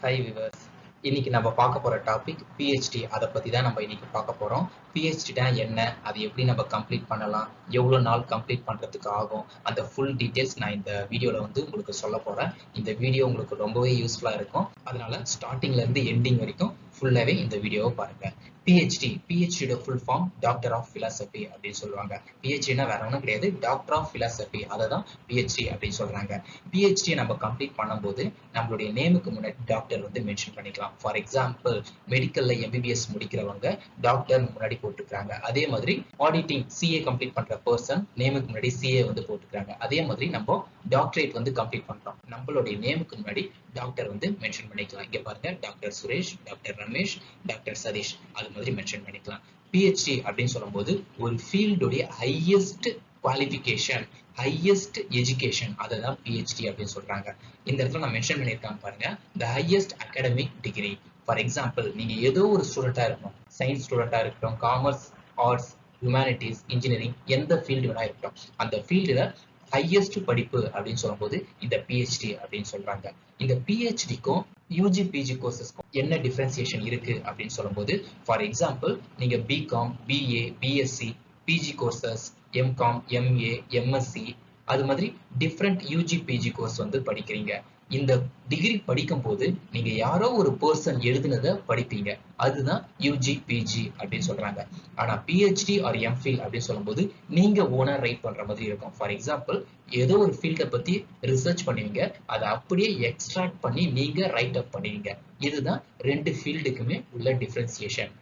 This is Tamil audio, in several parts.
ஹை விவர்ஸ், இன்னைக்கு நம்ம பார்க்க போற டாபிக் பிஹெச்டி. அதை பத்தி தான் நம்ம இன்னைக்கு பார்க்க போறோம். பிஹெச்டினா என்ன, அது எப்படி நம்ம கம்ப்ளீட் பண்ணலாம், எவ்வளவு நாள் கம்ப்ளீட் பண்றதுக்கு ஆகும், அந்த ஃபுல் டீடைல்ஸ் நான் இந்த வீடியோல உங்களுக்கு சொல்ல போறேன். இந்த வீடியோ உங்களுக்கு ரொம்பவே யூஸ்ஃபுல்லா இருக்கும். அதனால ஸ்டார்டிங்ல இருந்து எண்டிங் வரைக்கும் ஃபுல்லாவே இந்த வீடியோவை பாருங்க. பிஹெச்டியோட full form doctor of philosophy அப்படின்னு சொல்லுவாங்க. பிஹெச்டினா வேற ஒன்றும் கிடையாது, டாக்டர் ஆஃப் பிலாசபி. அதை தான் பிஹெச்டி அப்படின்னு சொல்றாங்க. பிஹெச்டியை நம்ம கம்ப்ளீட் பண்ணும்போது நம்மளுடைய நேமுக்கு முன்னாடி டாக்டர் மென்ஷன் பண்ணிக்கலாம். ஃபார் எக்ஸாம்பிள், மெடிக்கல்ல எம்பிபிஎஸ் முடிக்கிறவங்க டாக்டர் முன்னாடி போட்டுக்கிறாங்க. அதே மாதிரி ஆடிட்டிங் சிஏ கம்ப்ளீட் பண்ற பர்சன் நேமுக்கு முன்னாடி சிஏ போட்டுக்கிறாங்க. அதே மாதிரி நம்ம டாக்டரேட் கம்ப்ளீட் பண்றோம், நம்மளுடைய நேமுக்கு முன்னாடி டாக்டர் மென்ஷன் பண்ணிக்கலாம். இங்க பாருங்க, doctor Suresh, doctor Ramesh, doctor Satish, அது மாதிரி மென்ஷன் பண்ணிக்கலாம். பிஹெச்டி அப்படின்னு சொல்லும்போது ஒரு ஃபீல்டுடைய ஹையஸ்ட் குவாலிஃபிகேஷன், ஹையஸ்ட் எஜுகேஷன், அதை தான் பிஹெச்டி அப்படின்னு சொல்றாங்க. இந்த இடத்துல நான் மென்ஷன் பண்ணியிருக்காங்க பாருங்க, the highest academic degree. For example, நீங்க ஏதோ ஒரு ஸ்டூடெண்டா இருக்கணும், சயின்ஸ் ஸ்டூடெண்டா இருக்கட்டும், காமர்ஸ், ஆர்ட்ஸ், ஹியூமானிட்டிஸ், இன்ஜினியரிங், எந்த ஃபீல்டு வேணா இருக்கட்டும், அந்த ஃபீல்டுல ஹையஸ்ட் படிப்பு அப்படின்னு சொல்லும்போது இந்த பிஹெச்டி அப்படின்னு சொல்றாங்க. இந்த பிஹெச்டிக்கும் யூஜி பிஜி கோர்சஸ்க்கும் என்ன டிஃபரன்சியேஷன் இருக்கு அப்படின்னு சொல்லும்போது, ஃபார் எக்ஸாம்பிள், நீங்க BCom, BA, BSc, PG courses, MCom, MA, MSc, அது மாதிரி டிஃப்ரெண்ட் யூஜி பிஜி கோர்ஸ் படிக்கிறீங்க. இந்த டிகிரி படிக்கும் போது நீங்க யாரோ ஒரு பர்சன் எழுதுனதை படிப்பீங்க, அதுதான் யூஜி பிஜி அப்படின்னு சொல்றாங்க. ஆனா பிஹெச்டி ஆர் எம்ஃபில் அப்படின்னு சொல்லும்போது நீங்க ஓனா ரைட் பண்ற மாதிரி இருக்கும். ஃபார் எக்ஸாம்பிள், ஏதோ ஒரு ஃபீல்டை பத்தி ரிசர்ச் பண்ணுவீங்க, அதை அப்படியே எக்ஸ்ட்ராக்ட் பண்ணி நீங்க ரைட் அப் பண்ணுவீங்க. இதுதான் ரெண்டு ஃபீல்டுக்குமே உள்ள டிஃபரன்சியேஷன்.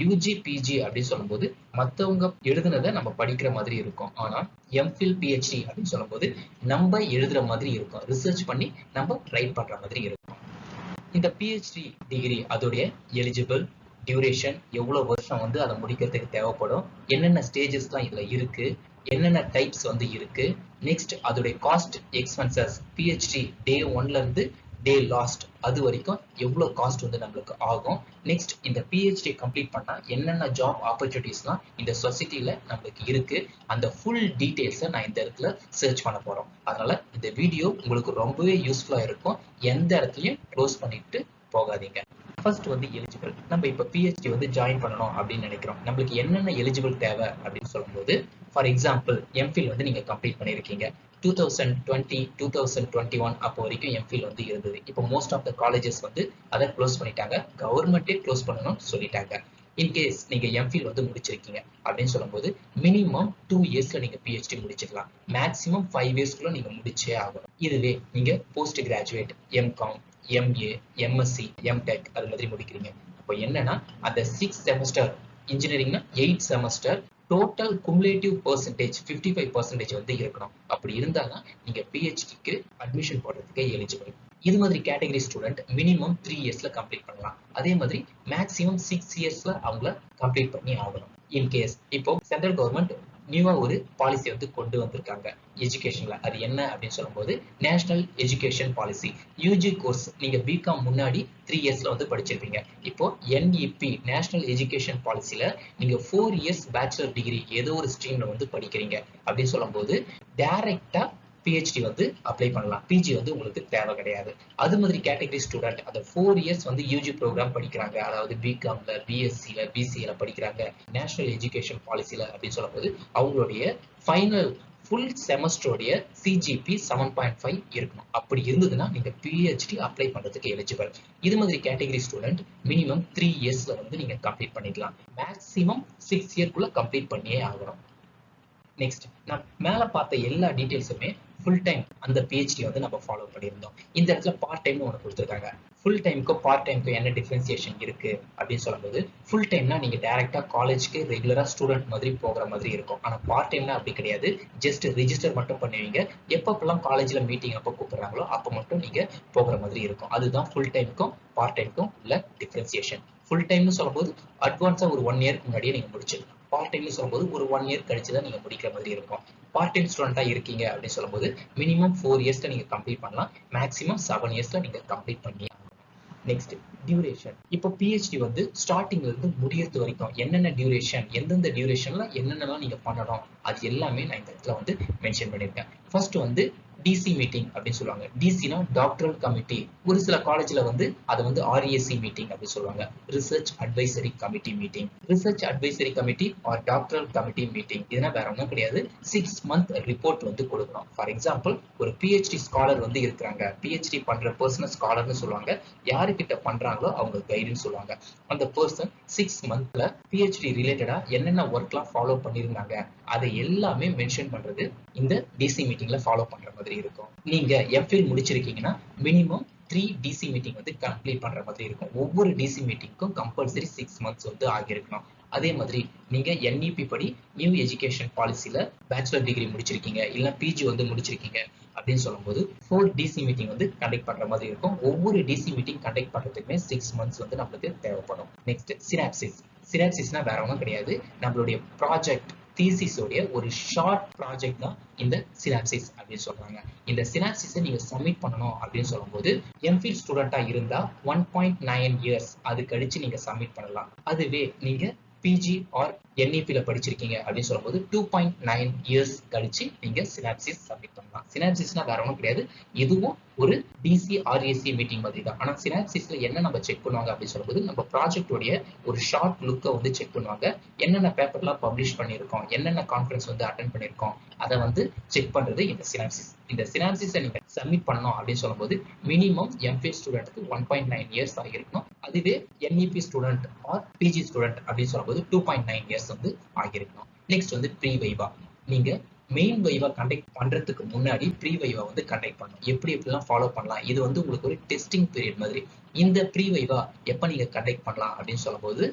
யூஜி பிஜி அப்படின்னு சொல்லும்போது மற்றவங்க எழுதுனதை நம்ம படிக்கிற மாதிரி இருக்கும். ஆனா எம்ஃபில் பிஹெச்டி அப்படின்னு சொல்லும்போது நம்ம எழுதுற மாதிரி இருக்கும், ரிசர்ச் பண்ணி நம்ம ரைட் பண்ற மாதிரி இருக்கும். இந்த பிஹெச்டி டிகிரி அதோடைய எலிஜிபிள், டியூரேஷன், எவ்வளவு வருஷம் அதை முடிக்கிறதுக்கு தேவைப்படும், என்னென்ன ஸ்டேஜஸ்லாம் இதுல இருக்கு, என்னென்ன டைப்ஸ் இருக்கு, நெக்ஸ்ட் அதோடைய காஸ்ட் எக்ஸ்பென்சஸ், பிஹெச்டி டே 1ல இருந்து டே லாஸ்ட் அது வரைக்கும் எவ்வளவு காஸ்ட் நம்மளுக்கு ஆகும், நெக்ஸ்ட் இந்த பிஹெச்டி கம்ப்ளீட் பண்ணா என்னென்ன ஜாப் ஆப்பர்ச்சுனிட்டிஸ்லாம் இந்த சொசைட்டில நம்மளுக்கு இருக்கு, அந்த ஃபுல் டீடைல்ஸை நான் இந்த இடத்துல சர்ச் பண்ண போறோம். அதனால இந்த வீடியோ உங்களுக்கு ரொம்பவே யூஸ்ஃபுல்லா இருக்கும். எந்த இடத்துலயும் க்ளோஸ் பண்ணிட்டு போகாதீங்க. First eligible. நம்ம இப்ப பிஹெச்டி ஜாயின் பண்ணணும் அப்படின்னு நினைக்கிறோம், நம்மளுக்கு என்னென்ன எலிஜிபிள் தேவை அப்படின்னு சொல்லும்போது, ஃபார் எக்ஸாம்பிள், எம்ஃபில் நீங்க கம்ப்ளீட் பண்ணிருக்கீங்க. 2020, 2021 அப்போ வரைக்கும் எம்ஃபில் இருந்தது. இப்போ மோஸ்ட் ஆஃப் த காலேஜஸ் அதை க்ளோஸ் பண்ணிட்டாங்க, கவர்மெண்டே க்ளோஸ் பண்ணணும்னு சொல்லிட்டாங்க. இன்கேஸ் நீங்க எம்ஃபில் முடிச்சிருக்கீங்க அப்படின்னு சொல்லும்போது மினிமம் 2 இயர்ஸ்ல நீங்க பிஹெச்டி முடிச்சிடலாம், மேக்ஸிமம் 5 இயர்ஸ்க்குள்ள நீங்க முடிச்சே ஆகணும். இதுவே நீங்க post graduate, MCom, MA, MSc, MTech அது மாதிரி முடிக்கிறீங்க, அப்போ என்னன்னா அந்த 6 செமஸ்டர், இன்ஜினியரிங்னா 8 செமஸ்டர், டோட்டல் குமுலேட்டிவ் பெர்சன்டேஜ் 55% இருக்கணும். அப்படி இருந்தாதான் நீங்க பிஹெச்டிக்கு அட்மிஷன் போடுறதுக்கு எலிஜிபிள். இது மாதிரி கேட்டகரி ஸ்டூடெண்ட் மினிமம் 3 இயர்ஸ்ல கம்ப்ளீட் பண்ணலாம். அதே மாதிரி மேக்ஸிமம் 6 இயர்ஸ்ல அவங்கள கம்ப்ளீட் பண்ணி ஆகணும். இன்கேஸ் இப்போ சென்ட்ரல் கவர்மெண்ட் நியூவா ஒரு பாலிசி கொண்டு வந்திருக்காங்க எஜுகேஷன்ல, அது என்ன அப்படின்னு சொல்லும்போது national education policy. UG course நீங்க பிகாம் முன்னாடி 3 இயர்ஸ்ல படிச்சிருப்பீங்க, இப்போ என்இபி நேஷனல் எஜுகேஷன் பாலிசில நீங்க 4 இயர்ஸ் பேச்சுலர் டிகிரி ஏதோ ஒரு ஸ்ட்ரீம்ல படிக்கிறீங்க அப்படின்னு சொல்லும்போது டைரக்டா பிஹெச்டி அப்ளை பண்ணலாம், பிஜி உங்களுக்கு தேவை கிடையாது. அது மாதிரி கேட்டகரி ஸ்டூடெண்ட் அந்த 4 இயர்ஸ் யூஜி ப்ரோக்ராம் படிக்கிறாங்க, அதாவது பிகாம்ல, பிஎஸ்சில, பிசிஏல படிக்கிறாங்க நேஷனல் எஜுகேஷன் பாலிசில அப்படின்னு சொல்லும்போது அவங்களுடைய ஃபைனல் ஃபுல் செமஸ்டருடைய சிஜிபி 7.5 இருக்கணும். அப்படி இருந்ததுன்னா நீங்க பிஹெச்டி அப்ளை பண்றதுக்கு எலிஜிபிள். இது மாதிரி கேட்டகரி ஸ்டூடெண்ட் மினிமம் 3 இயர்ஸ்ல நீங்க கம்ப்ளீட் பண்ணிக்கலாம், மேக்ஸிமம் 6 இயர்க்குள்ள கம்ப்ளீட் பண்ணியே ஆகணும். நெக்ஸ்ட், நான் மேல பார்த்த எல்லா டீடைல்ஸுமே ஃபுல் டைம் அந்த பிஹெச்டி நம்ம ஃபாலோ பண்ணியிருந்தோம். இந்த இடத்துல பார்ட் டைம்னு ஒன்று கொடுத்துருக்காங்க. ஃபுல் டைமுக்கும் பார்ட் டைமுக்கும் என்ன டிஃபரன்சியேஷன் இருக்கு அப்படின்னு சொல்லும்போது, ஃபுல் டைம்னா நீங்க டைரக்டா காலேஜ்க்கு ரெகுலரா ஸ்டூடெண்ட் மாதிரி போகிற மாதிரி இருக்கும். ஆனா பார்ட் டைம்னா அப்படி கிடையாது, ஜஸ்ட் ரிஜிஸ்டர் மட்டும் பண்ணுவீங்க, எப்பப்பெல்லாம் காலேஜ்ல மீட்டிங் அப்போ கூப்பிடுறாங்களோ அப்போ மட்டும் நீங்க போகிற மாதிரி இருக்கும். அதுதான் ஃபுல் டைமுக்கும் பார்ட் டைமுக்கும் உள்ள டிஃபரன்சியேஷன். ஃபுல் டைம்னு சொல்லும்போது அட்வான்ஸா ஒரு 1 இயருக்கு முன்னாடியே நீங்க முடிச்சிடலாம். பார்ட் டைம்னு சொல்லும்போது ஒரு 1 இயர் கழிச்சு தான் நீங்க முடிக்கிற மாதிரி இருக்கும். பார்ட் டைம் ஸ்டூடெண்டா இருக்கீங்க அப்படின்னு சொல்லும்போது மினிமம் 4 இயர்ஸ்ல நீங்க கம்ப்ளீட் பண்ணலாம், மேக்ஸிமம் 7 இயர்ஸ்ல நீங்க கம்ப்ளீட் பண்ணி. Next, duration. இப்போ பிஹெச்டி ஸ்டார்டிங்ல இருந்து முடியறது வரைக்கும் என்னென்ன டியூரேஷன், எந்தெந்த டியூரேஷன்ல என்னென்னலாம் நீங்க பண்ணணும், அது எல்லாமே நான் இந்த இடத்துல மென்ஷன் பண்ணியிருக்கேன். ஃபர்ஸ்ட் டிசி மீட்டிங் அப்படின்னு சொல்லுவாங்க. டிசினா டாக்டரல் கமிட்டி. ஒரு சில காலேஜ்ல வந்து அதை வந்து ஆர்ஏசி மீட்டிங் அப்படின்னு சொல்லுவாங்க. Research advisory committee meeting. Research advisory committee or doctoral committee meeting இதுனா வேற ஒன்றும் கிடையாது. 6 month ரிப்போர்ட் வந்து கொடுக்கணும். ஃபார் எக்ஸாம்பிள் ஒரு பிஹெச்டி ஸ்காலர் வந்து இருக்கிறாங்க. பிஹெச்டி பண்ற பர்சனல் ஸ்காலர்னு சொல்லுவாங்க. யாருக்கிட்ட பண்றாங்களோ அவங்க கைடுன்னு சொல்லுவாங்க. அந்த பர்சன் 6 monthல பிஹெச்டி ரிலேட்டடா என்னென்ன ஒர்க்லாம் ஃபாலோ பண்ணியிருந்தாங்க அதை எல்லாமே மென்ஷன் பண்றது இந்த டிசி மீட்டிங்ல ஃபாலோ பண்ற மாதிரி இருக்கும். நீங்க எம்ஃபில் முடிச்சிருக்கீங்கன்னா மினிமம் 3 டிசி மீட்டிங் வந்து கம்ப்ளீட் பண்ற மாதிரி இருக்கும். ஒவ்வொரு டிசி மீட்டிங்க்கும் கம்பல்சரி 6 months வந்து ஆகியிருக்கணும். அதே மாதிரி நீங்க என்இபி படி நியூ எஜுகேஷன் பாலிசில பேச்சுலர் டிகிரி முடிச்சிருக்கீங்க இல்ல பிஜி வந்து முடிச்சிருக்கீங்க அப்படின்னு சொல்லும்போது 4 டிசி மீட்டிங் வந்து கண்டக்ட் பண்ற மாதிரி இருக்கும். ஒவ்வொரு டிசி மீட்டிங் கண்டக்ட் பண்றதுக்குமே 6 months வந்து நம்மளுக்கு தேவைப்படும். Next synopsis. சினாப்சிஸ்னா வேற ஒன்றும் கிடையாது. நம்மளுடைய ப்ராஜெக்ட் தீசிஸோடைய ஒரு ஷார்ட் ப்ராஜெக்ட் தான் இந்த சினாப்சிஸ் அப்படின்னு சொல்றாங்க. இந்த சினாப்சிஸை நீங்க சப்மிட் பண்ணணும் அப்படின்னு சொல்லும்போது எம்ஃபில் ஸ்டூடெண்டா இருந்தா 1.9 years அது கழிச்சு நீங்க சப்மிட் பண்ணலாம். அதுவே நீங்க பிஜி ஆர் என்இபில படிச்சிருக்கீங்க அப்படின்னு சொல்லும்போது 2.9 years கழிச்சு நீங்க சினாப்சிஸ் சப்மிட் பண்ணலாம். சினாப்சிஸ்னா வேற ஒன்றும் கிடையாது. இதுவும் ஒரு டிசி ஆர்ஏசி மீட்டிங் மாதிரி தான். ஆனா சினாப்சிஸ்ல என்ன நம்ம செக் பண்ணுவாங்க அப்படின்னு சொல்லும்போது நம்ம ப்ராஜெக்டோடைய ஒரு ஷார்ட் லுக்கை வந்து செக் பண்ணுவாங்க. என்னென்ன பேப்பர்லாம் பப்ளிஷ் பண்ணியிருக்கோம், என்னென்ன கான்ஃபரன்ஸ் வந்து அட்டென்ட் பண்ணியிருக்கோம், அதை வந்து செக் பண்றது இந்த சினாப்சிஸ். இந்த சினாப்சிஸை நீங்க சப்மிட் பண்ணணும் அப்படின்னு சொல்லும்போது மினிமம் எம்ஃபில் ஸ்டூடெண்ட்க்கு 1.9 years ஆகிருக்கணும். அதுவே NEP student or PG student அப்படின்னு சொல்லும்போது 2.9 years வந்து ஆகிருக்கணும். நெக்ஸ்ட் வந்து ப்ரீ வைவா. நீங்க மெயின் வைவா கண்டக்ட் பண்றதுக்கு முன்னாடி ப்ரீ வைவா வந்து கண்டக்ட் பண்ணணும். எப்படி எப்படிலாம் ஃபாலோ பண்ணலாம், இது வந்து உங்களுக்கு ஒரு டெஸ்டிங் பீரியட் மாதிரி. இந்த ப்ரீ வைவா எப்ப நீங்க கண்டக்ட் பண்ணலாம் அப்படின்னு சொல்லும்போது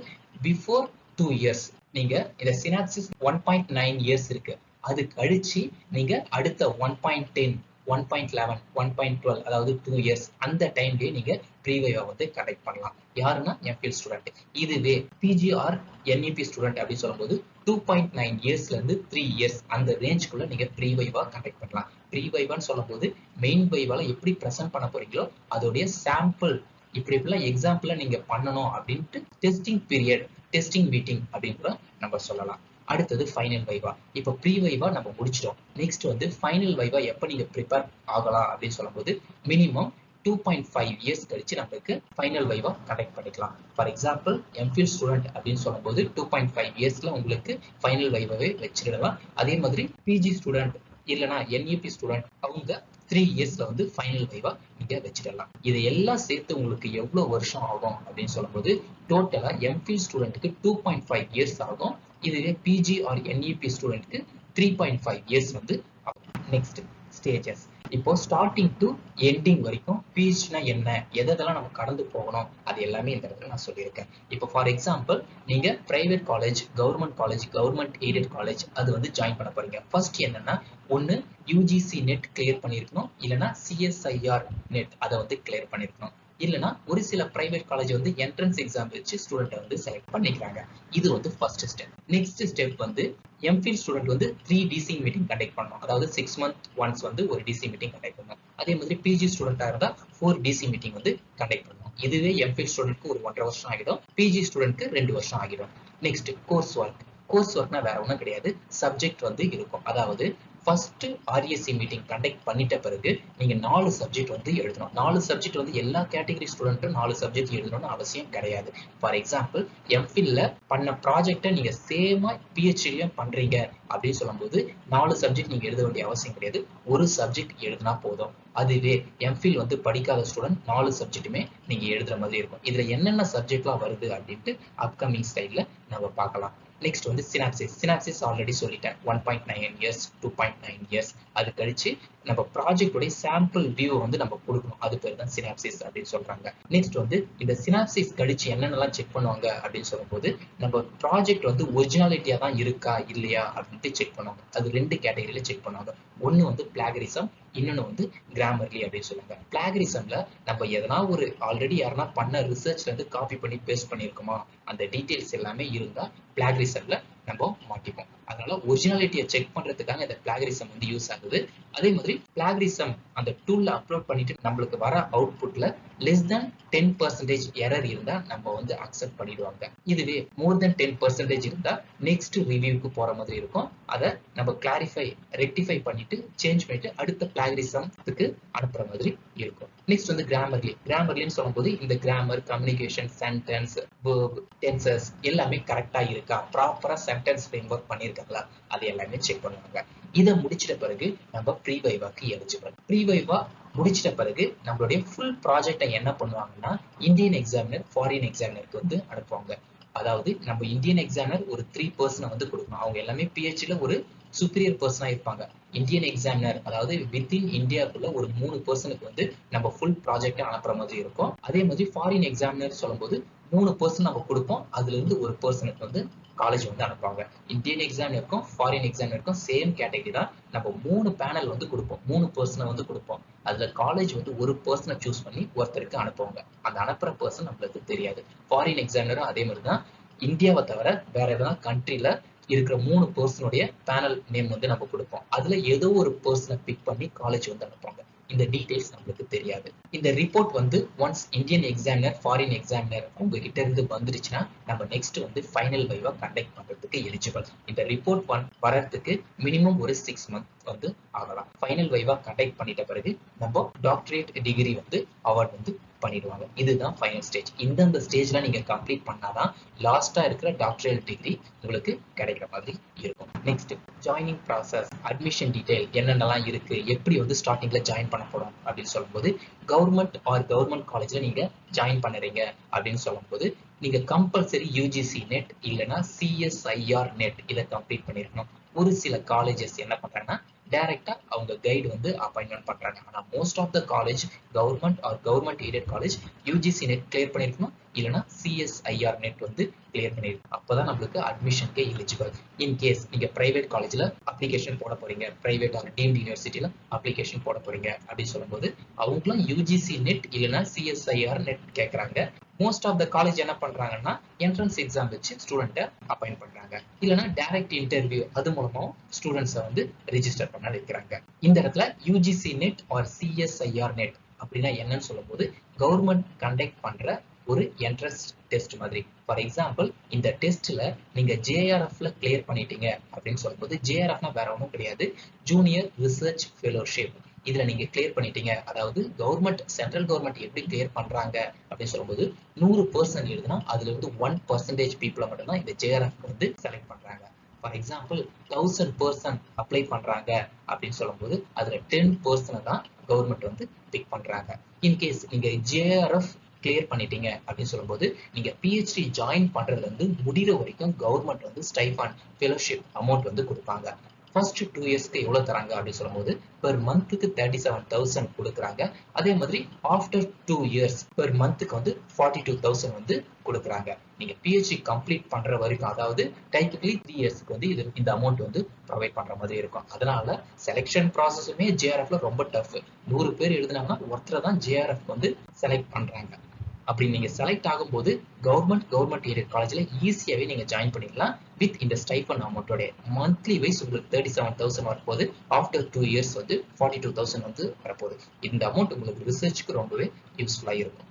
பிஃபோர் 2 years நீங்க இந்த சினாப்சிஸ் 1.9 years இருக்கு அது கழிச்சு நீங்க அடுத்த 1.10 1.11 1.12 அதாவது 2 years அந்த டைம்லயே நீங்க ப்ரீ வைவா வந்து கண்டக்ட் பண்ணலாம். யாருன்னா எம்ஃபில் ஸ்டூடெண்ட். இதுவே பிஜி ஆர் என்இபி ஸ்டூடெண்ட் அப்படின்னு சொல்லும்போது 2.9 yearsல இருந்து 3 years அந்த ரேஞ்சுக்குள்ள நீங்க ப்ரீ வைவா கண்டக்ட் பண்ணலாம். ப்ரீ வைவான்னு சொல்லும்போது மெயின் வைவால எப்படி ப்ரெசென்ட் பண்ண போறீங்களோ அதோடைய சாம்பிள் இப்படி இப்படிலாம் எக்ஸாம்பிள நீங்க பண்ணணும் அப்படின்ட்டு டெஸ்டிங் பீரியட் டெஸ்டிங் மீட்டிங் அப்படின்னு நம்ம சொல்லலாம். அடுத்தது ஃபைனல் வைவா. இப்போ ப்ரீ வைவா நம்ம முடிச்சிட்டோம். நெக்ஸ்ட் வந்து ஃபைனல் வைவா எப்போ நீங்க ப்ரிப்பேர் ஆகலாம் அப்படின்னு சொல்லும்போது மினிமம் 2.5 years கழிச்சு நம்மளுக்கு ஃபைனல் வைவா கண்டக்ட் பண்ணிக்கலாம். ஃபார் எக்ஸாம்பிள் எம்ஃபில் ஸ்டூடெண்ட் அப்படின்னு சொல்லும்போது 2.5 yearsல உங்களுக்கு ஃபைனல் வைவாவே வச்சிடலாம். அதே மாதிரி பிஜி ஸ்டூடெண்ட் இல்லைனா என்இபி ஸ்டூடெண்ட் அவங்க 3 yearsல வந்து ஃபைனல் வைவா நீங்க வச்சிடலாம். இது எல்லாம் சேர்த்து உங்களுக்கு எவ்வளவு வருஷம் ஆகும் அப்படின்னு சொல்லும்போது டோட்டலா எம்ஃபில் ஸ்டூடெண்ட்டுக்கு 2.5 years ஆகும். இதுவே பிஜி ஆர் என்இபி ஸ்டூடெண்ட்க்கு 3.5 years வந்து ஆகும். Next stages. இப்போ ஸ்டார்டிங் டு எண்டிங் வரைக்கும் பிஹெச்டினா என்ன, எதெல்லாம் நம்ம கடந்து போகணும், அது எல்லாமே இந்த இடத்துல நான் சொல்லியிருக்கேன். இப்போ ஃபார் எக்ஸாம்பிள் நீங்க private college, government aided college அது வந்து ஜாயின் பண்ண போறீங்க. ஃபர்ஸ்ட் என்னன்னா ஒன்னு யூஜிசி நெட் கிளியர் பண்ணிருக்கணும், இல்லைன்னா சிஎஸ்ஐஆர் நெட் அதை வந்து கிளியர் பண்ணிருக்கணும். இல்லைன்னா ஒரு சில பிரைவேட் காலேஜ் வந்து என்ட்ரன்ஸ் எக்ஸாம் வச்சு ஸ்டூடெண்ட் வந்து செலக்ட் பண்ணிக்கிறாங்க. இது வந்து ஃபர்ஸ்ட் ஸ்டெப். நெக்ஸ்ட் ஸ்டெப் வந்து எம்ஃபில் ஸ்டூடெண்ட் வந்து 3 டிசி மீட்டிங் கண்டக்ட் பண்ணணும். அதாவது 6 months ஒன்ஸ் வந்து ஒரு டிசி மீட்டிங் கண்டக்ட் பண்ணணும். அதே மாதிரி பிஜி ஸ்டூடெண்டா இருந்தா 4 டிசி மீட்டிங் வந்து கண்டக்ட் பண்ணணும். இதுவே எம்ஃபில் ஸ்டூடெண்ட்க்கு ஒரு 1.5 வருஷம் ஆகிடும். பிஜி ஸ்டூடெண்ட்க்கு 2 வருஷம் ஆகிடும். Next course work. கோர்ஸ் ஒர்க்னா வேற ஒன்றும் கிடையாது. சப்ஜெக்ட் வந்து இருக்கும். அதாவது ஃபர்ஸ்ட் ஆர்ஏசி மீட்டிங் கண்டக்ட் பண்ணிட்ட பிறகு நீங்க 4 சப்ஜெக்ட் வந்து எழுதணும். 4 சப்ஜெக்ட் வந்து எல்லா கேட்டகரி ஸ்டூடெண்ட்டும் 4 சப்ஜெக்ட் எழுதணும்னு அவசியம் கிடையாது. ஃபார் எக்ஸாம்பிள் எம்ஃபில்ல பண்ண ப்ராஜெக்டை நீங்க சேமா பிஹெச்டிலையும் பண்றீங்க அப்படின்னு சொல்லும்போது 4 சப்ஜெக்ட் நீங்க எழுத வேண்டிய அவசியம் கிடையாது. ஒரு சப்ஜெக்ட் எழுதினா போதும். அதுவே எம்ஃபில் வந்து படிக்காத ஸ்டூடெண்ட் 4 சப்ஜெக்ட்டுமே நீங்க எழுதுற மாதிரி இருக்கும். இதுல என்னென்ன சப்ஜெக்ட்லாம் வருது அப்படின்ட்டு அப்கமிங் ஸ்லைட்ல நம்ம பார்க்கலாம். நெக்ஸ்ட் வந்து சினாப்சிஸ். சினாப்சிஸ் ஆல்ரெடி சொல்லிட்டேன். 1.9 years 2.9 years அது கழிச்சு நம்ம ப்ராஜெக்டோட சாம்பிள் வியூ வந்து நம்ம கொடுக்கணும். அது பேர் தான் சினாப்சிஸ் அப்படின்னு சொல்றாங்க. நெக்ஸ்ட் வந்து இந்த சினாப்சிஸ் கழிச்சு என்னென்னலாம் செக் பண்ணுவாங்க அப்படின்னு சொல்லும்போது நம்ம ப்ராஜெக்ட் வந்து ஒரிஜினாலிட்டியா தான் இருக்கா இல்லையா அப்படின்ட்டு செக் பண்ணுவாங்க. அது 2 கேட்டகரியில செக் பண்ணுவாங்க. ஒன்னு வந்து பிளாகரிசம், இன்னொன்னு வந்து கிராமர்லி அப்படின்னு சொல்லுவாங்க. பிளாகரிசம்ல நம்ம எதனா ஒரு ஆல்ரெடி யாருன்னா பண்ண ரிசர்ச்ல இருந்து காப்பி பண்ணி பேஸ்ட் பண்ணிருக்கோமா அந்த டீடைல்ஸ் எல்லாமே இருந்தா பிளாகரிசம்ல நம்ம மாட்டிப்போம். அதனால ஒரிஜினாலிட்டியை செக் பண்றதுக்காக இந்த பிளாகரிசம் வந்து யூஸ் ஆகுது. அதே மாதிரி பிளாகரிசம் அந்த டூல்ல அப்லோட் பண்ணிட்டு நம்மளுக்கு வர அவுட்புட்ல less than 10% எரர் இருந்தா நம்ம வந்து அக்செப்ட் பண்ணிடுவாங்க. இதுவே மோர் தென் 10% இருந்தா நெக்ஸ்ட் ரிவ்யூக்கு போற மாதிரி இருக்கும். அதை நம்ம ரெக்டிஃபை பண்ணிட்டு சேஞ்ச் பண்ணிட்டு அடுத்த பிளாகரிசம்க்கு அனுப்புற மாதிரி இருக்கும். நெக்ஸ்ட் வந்து கிராமர்லின்னு சொல்லும்போது இந்த grammar, communication, sentence, verb, tenses எல்லாமே கரெக்டா இருக்கா, ப்ராப்பரா சென்டென்ஸ் ஃப்ரேம்வொர்க் பண்ணிருக்காங்களா, அது எல்லாமே செக் பண்ணுவாங்க. இதை முடிச்சிட்ட பிறகு நம்ம ப்ரீ வைவாக்கு எலிஜிபிள். ப்ரீ வைவா முடிச்சிட்ட பிறகு நம்மளுடைய ஃபுல் ப்ராஜெக்டை என்ன பண்ணுவாங்கன்னா இந்தியன் எக்ஸாமினர், ஃபாரின் எக்ஸாமினருக்கு வந்து அனுப்புவாங்க. அதாவது நம்ம இந்தியன் எக்ஸாமினர் ஒரு 3 பர்சனை வந்து கொடுக்கணும். அவங்க எல்லாமே பிஹெச்ல ஒரு சுப்பீரியர் பர்சனா இருப்பாங்க. இந்தியன் எக்ஸாமினர் அதாவது வித்தின் இந்தியாவுக்குள்ள ஒரு 3 பர்சனுக்கு வந்து நம்ம ஃபுல் ப்ராஜெக்டை அனுப்புற மாதிரி இருக்கும். அதே மாதிரி ஃபாரின் எக்ஸாமினர் சொல்லும்போது 3 பர்சன் நம்ம கொடுப்போம். அதுல இருந்து ஒரு பர்சனுக்கு வந்து காலேஜ் வந்து அனுப்புவாங்க. இந்தியன் எக்ஸாமினருக்கும் ஃபாரின் எக்ஸாமினருக்கும் சேம் கேட்டகரி தான். நம்ம 3 பேனல் வந்து கொடுப்போம், 3 பர்சனை வந்து கொடுப்போம். அதுல காலேஜ் வந்து ஒரு பர்சனை சூஸ் பண்ணி ஒருத்தருக்கு அனுப்புவாங்க. அந்த அனுப்புற பர்சன் நம்மளுக்கு தெரியாது. ஃபாரின் எக்ஸாமினரும் அதே மாதிரி தான். இந்தியாவை தவிர வேற ஏதாவது கண்ட்ரில இருக்கிற 3 பர்சனுடைய பேனல் நேம் வந்து நம்ம கொடுப்போம். அதுல ஏதோ ஒரு பர்சனை பிக் பண்ணி காலேஜ் வந்து அனுப்புவாங்க. இந்த டீடைல்ஸ் நம்மளுக்கு தெரியாது. இந்த ரிப்போர்ட் வந்து once Indian examiner, foreign examiner உங்ககிட்ட இருந்து வந்துருச்சுன்னா நம்ம நெக்ஸ்ட் வந்து ஃபைனல் வைவா கண்டக்ட் பண்றதுக்கு எலிஜிபிள். இந்த ரிப்போர்ட் வரதுக்கு மினிமம் ஒரு 6 மந்த் வந்து ஆகலாம். ஃபைனல் வைவா கண்டக்ட் பண்ணிட்ட பிறகு நம்ம டாக்டரேட் டிகிரி வந்து அவார்ட் வந்து பண்ணிடுவாங்க. இதுதான் ஃபைனல் ஸ்டேஜ். இந்தந்த ஸ்டேஜ்ல நீங்க கம்ப்ளீட் பண்ணாதான் லாஸ்டா இருக்கிற டாக்டரேட் டிகிரி உங்களுக்கு கிடைக்கிற மாதிரி இருக்கும். Next joining process, admission detail என்னென்னலாம் இருக்கு, எப்படி வந்து ஸ்டார்டிங்ல ஜாயின் பண்ண போறோம் அப்படின்னு சொல்லும்போது கவர்மெண்ட் காலேஜ்ல நீங்க ஜாயின் பண்ணுறீங்க அப்படின்னு சொல்லும்போது நீங்க கம்பல்சரி யூஜிசி நெட் இல்லைன்னா சிஎஸ்ஐஆர் நெட் இதை கம்ப்ளீட் பண்ணிருக்கணும். ஒரு சில காலேஜஸ் என்ன பண்றாங்கன்னா டைரக்டா அவங்க கைடு வந்து அப்பாயின்மெண்ட் பண்றாங்க. ஆனா most of the college government aided college UGC NET clear பண்ணிருக்கணும், இல்லைன்னா சிஎஸ்ஐஆர் நெட் வந்து கிளியர் பண்ணிருக்கணும். அப்பதான் நம்மளுக்கு அட்மிஷனுக்கு எலிஜிபிள். இன்கேஸ் நீங்க பிரைவேட் காலேஜ்ல அப்ளிகேஷன் போட போறீங்க, பிரைவேட் ஆர் டீம்டு யூனிவர்சிட்டியில அப்ளிகேஷன் போட போறீங்க அப்படின்னு சொல்லும்போது அவங்களும் யூஜிசி நெட் இல்லைன்னா சிஎஸ்ஐஆர் நெட் கேட்கறாங்க. மோஸ்ட் ஆஃப் த காலேஜ் என்ன பண்றாங்கன்னா என்ட்ரன்ஸ் எக்ஸாம் வச்சு ஸ்டூடெண்ட்டை அப்பாயிண்ட் பண்றாங்க, இல்லைன்னா டைரக்ட் இன்டர்வியூ அது மூலமாவும் ஸ்டூடெண்ட்ஸை வந்து ரெஜிஸ்டர் பண்ண வைக்கிறாங்க. இந்த இடத்துல UGC NET or CSIR NET அப்படின்னா என்னன்னு சொல்லும்போது கவர்மெண்ட் கண்டக்ட் பண்ற ஒரு என்ட்ரன்ஸ் டெஸ்ட் மாதிரி. ஃபார் எக்ஸாம்பிள் இந்த டெஸ்ட்ல நீங்க ஜேஆர்எஃப்ல கிளியர் பண்ணிட்டீங்க அப்படின்னு சொல்லும்போது ஜேஆர்எஃப்னா வேற ஒன்றும் கிடையாது, ஜூனியர் ரிசர்ச் ஃபெலோஷிப். இதுல நீங்க கிளியர் பண்ணிட்டீங்க, அதாவது சென்ட்ரல் கவர்மெண்ட் எப்படி கிளியர் பண்றாங்க அப்படின்னு சொல்லும்போது 100% எழுதுனா அதுல இருந்து 1% பீப்புளை மட்டும்தான் இந்த ஜேஆர்எஃப் வந்து செலக்ட் பண்றாங்க. ஃபார் எக்ஸாம்பிள் 1000 பர்சன் அப்ளை பண்றாங்க அப்படின்னு சொல்லும்போது அதுல 10% தான் கவர்மெண்ட் வந்து பிக் பண்றாங்க. இன்கேஸ் நீங்க ஜேஆர்எஃப் கிளியர் பண்ணிட்டீங்க அப்படின்னு சொல்லும்போது நீங்க பிஹெச்டி ஜாயின் பண்றதுல இருந்து முடிகிற வரைக்கும் கவர்மெண்ட் வந்து ஸ்டைஃபண்ட் ஃபெலோஷிப் அமௌண்ட் வந்து கொடுப்பாங்க. ஃபர்ஸ்ட் 2 இயர்ஸ்க்கு எவ்வளவு தராங்க அப்படின்னு சொல்லும்போது பெர் மந்த்துக்கு 37,000 கொடுக்குறாங்க. அதே மாதிரி ஆஃப்டர் 2 இயர்ஸ் பெர் மந்த்துக்கு வந்து 42,000 வந்து கொடுக்குறாங்க. நீங்க பிஹெச்டி கம்ப்ளீட் பண்ற வரைக்கும், அதாவது டைப்பிக்கலி 3 இயர்ஸ்க்கு வந்து இந்த அமௌண்ட் வந்து ப்ரொவைட் பண்ற மாதிரி இருக்கும். அதனால செலெக்ஷன் ப்ராசஸுமே ஜேஆர்எஃப்ல ரொம்ப டஃப். 100 பேர் எழுதினாங்கன்னா ஒருத்தரை தான் ஜேஆர்எஃப் வந்து செலக்ட் பண்றாங்க. அப்படி நீங்க செலக்ட் ஆகும்போது கவர்மெண்ட் எய்டட் காலேஜ்ல ஈஸியாவே நீங்க ஜாயின் பண்ணிக்கலாம் வித் இந்த ஸ்டைஃபண்ட் அமௌண்ட்டோட. மந்த்லி வைஸ் உங்களுக்கு 37,000 வரப்போகுது. ஆஃப்டர் 2 இயர்ஸ் வந்து 42,000 வந்து வரப்போகுது. இந்த அமௌண்ட் உங்களுக்கு ரிசர்ச்சுக்கு ரொம்பவே யூஸ்ஃபுல்லா இருக்கும்.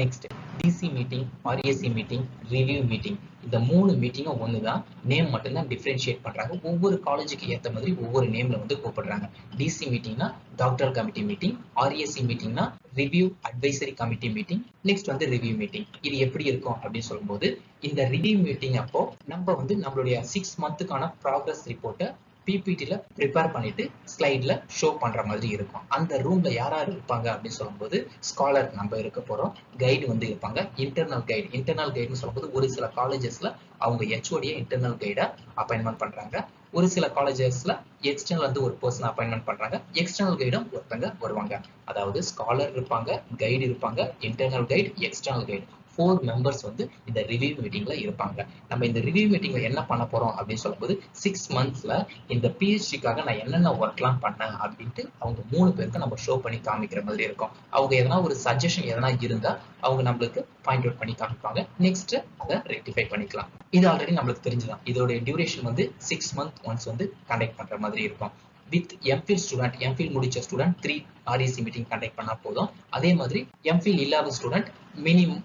Next DC meeting, RAC meeting, review meeting. இந்த 3 மீட்டிங்கும் ஒண்ணுதான், நேம் மட்டும்தான் டிஃபரன்ஷியேட் பண்றாங்க. ஒவ்வொரு காலேஜுக்கு ஏற்ற மாதிரி ஒவ்வொரு நேம்ல வந்து கூப்பிடுறாங்க. டிசி மீட்டிங்னா டாக்டர் கமிட்டி மீட்டிங், ஆர்ஏசி மீட்டிங்னா review advisory committee meeting, next வந்து ரிவ்யூ மீட்டிங். இது எப்படி இருக்கும் அப்படின்னு சொல்லும்போது இந்த ரிவ்யூ மீட்டிங் அப்போ நம்ம வந்து நம்மளுடைய 6 மந்த்துக்கான ப்ராக்ரஸ் ரிப்போர்ட்டை பிபிடில ப்ரிப்பேர் பண்ணிட்டு ஸ்லைட்ல ஷோ பண்ற மாதிரி இருக்கும். அந்த ரூம்ல யார் இருப்பாங்க அப்படின்னு சொல்லும்போது ஸ்காலர் நம்ம இருக்க போறோம், கைடு வந்து இருப்பாங்க, இன்டர்னல் கைடுன்னு சொல்லும்போது ஒரு சில காலேஜஸ்ல அவங்க ஹெச்ஓடியை இன்டர்னல் கைடா அப்பாயின்மெண்ட் பண்றாங்க. ஒரு சில காலேஜஸ்ல எக்ஸ்டர்னல் வந்து ஒரு பர்சன் அப்பாயின்மெண்ட் பண்றாங்க, எக்ஸ்டர்னல் கைடும் ஒருத்தங்க வருவாங்க. அதாவது ஸ்காலர் இருப்பாங்க, கைடு இருப்பாங்க, internal guide, external guide 4 members வந்து இந்த ரிவ்யூ மீட்டிங்ல இருப்பாங்க. நம்ம இந்த ரிவ்யூ மீட்டிங்ல என்ன பண்ண போறோம் அப்படின்னு சொல்லும்போது 6 மந்த்ஸ்ல இந்த பிஹெச்டிக்காக நான் என்னென்ன ஒர்க்லாம் பண்ணேன் அப்படின்ட்டு அவங்க 3 பேருக்கு நம்ம ஷோ பண்ணி காமிக்கிற மாதிரி இருக்கும். அவங்க எதனா ஒரு சஜஷன் எதனா இருந்தா அவங்க நம்மளுக்கு பாயிண்ட் அவுட் பண்ணி காமிப்பாங்க. நெக்ஸ்ட் அதை ரெக்டிஃபை பண்ணிக்கலாம். இது ஆல்ரெடி நம்மளுக்கு தெரிஞ்சுதான். இதோட டியூரேஷன் வந்து 6 மந்த் ஒன்ஸ் வந்து கண்டக்ட் பண்ற மாதிரி இருக்கும். வித் எம்ஃபில் ஸ்டூடெண்ட், எம்ஃபில் முடிச்ச ஸ்டூடெண்ட் 3 RAC மீட்டிங் கண்டக்ட் பண்ணா போதும். அதே மாதிரி எம்ஃபில் இல்லாத ஸ்டூடெண்ட் மினிமம்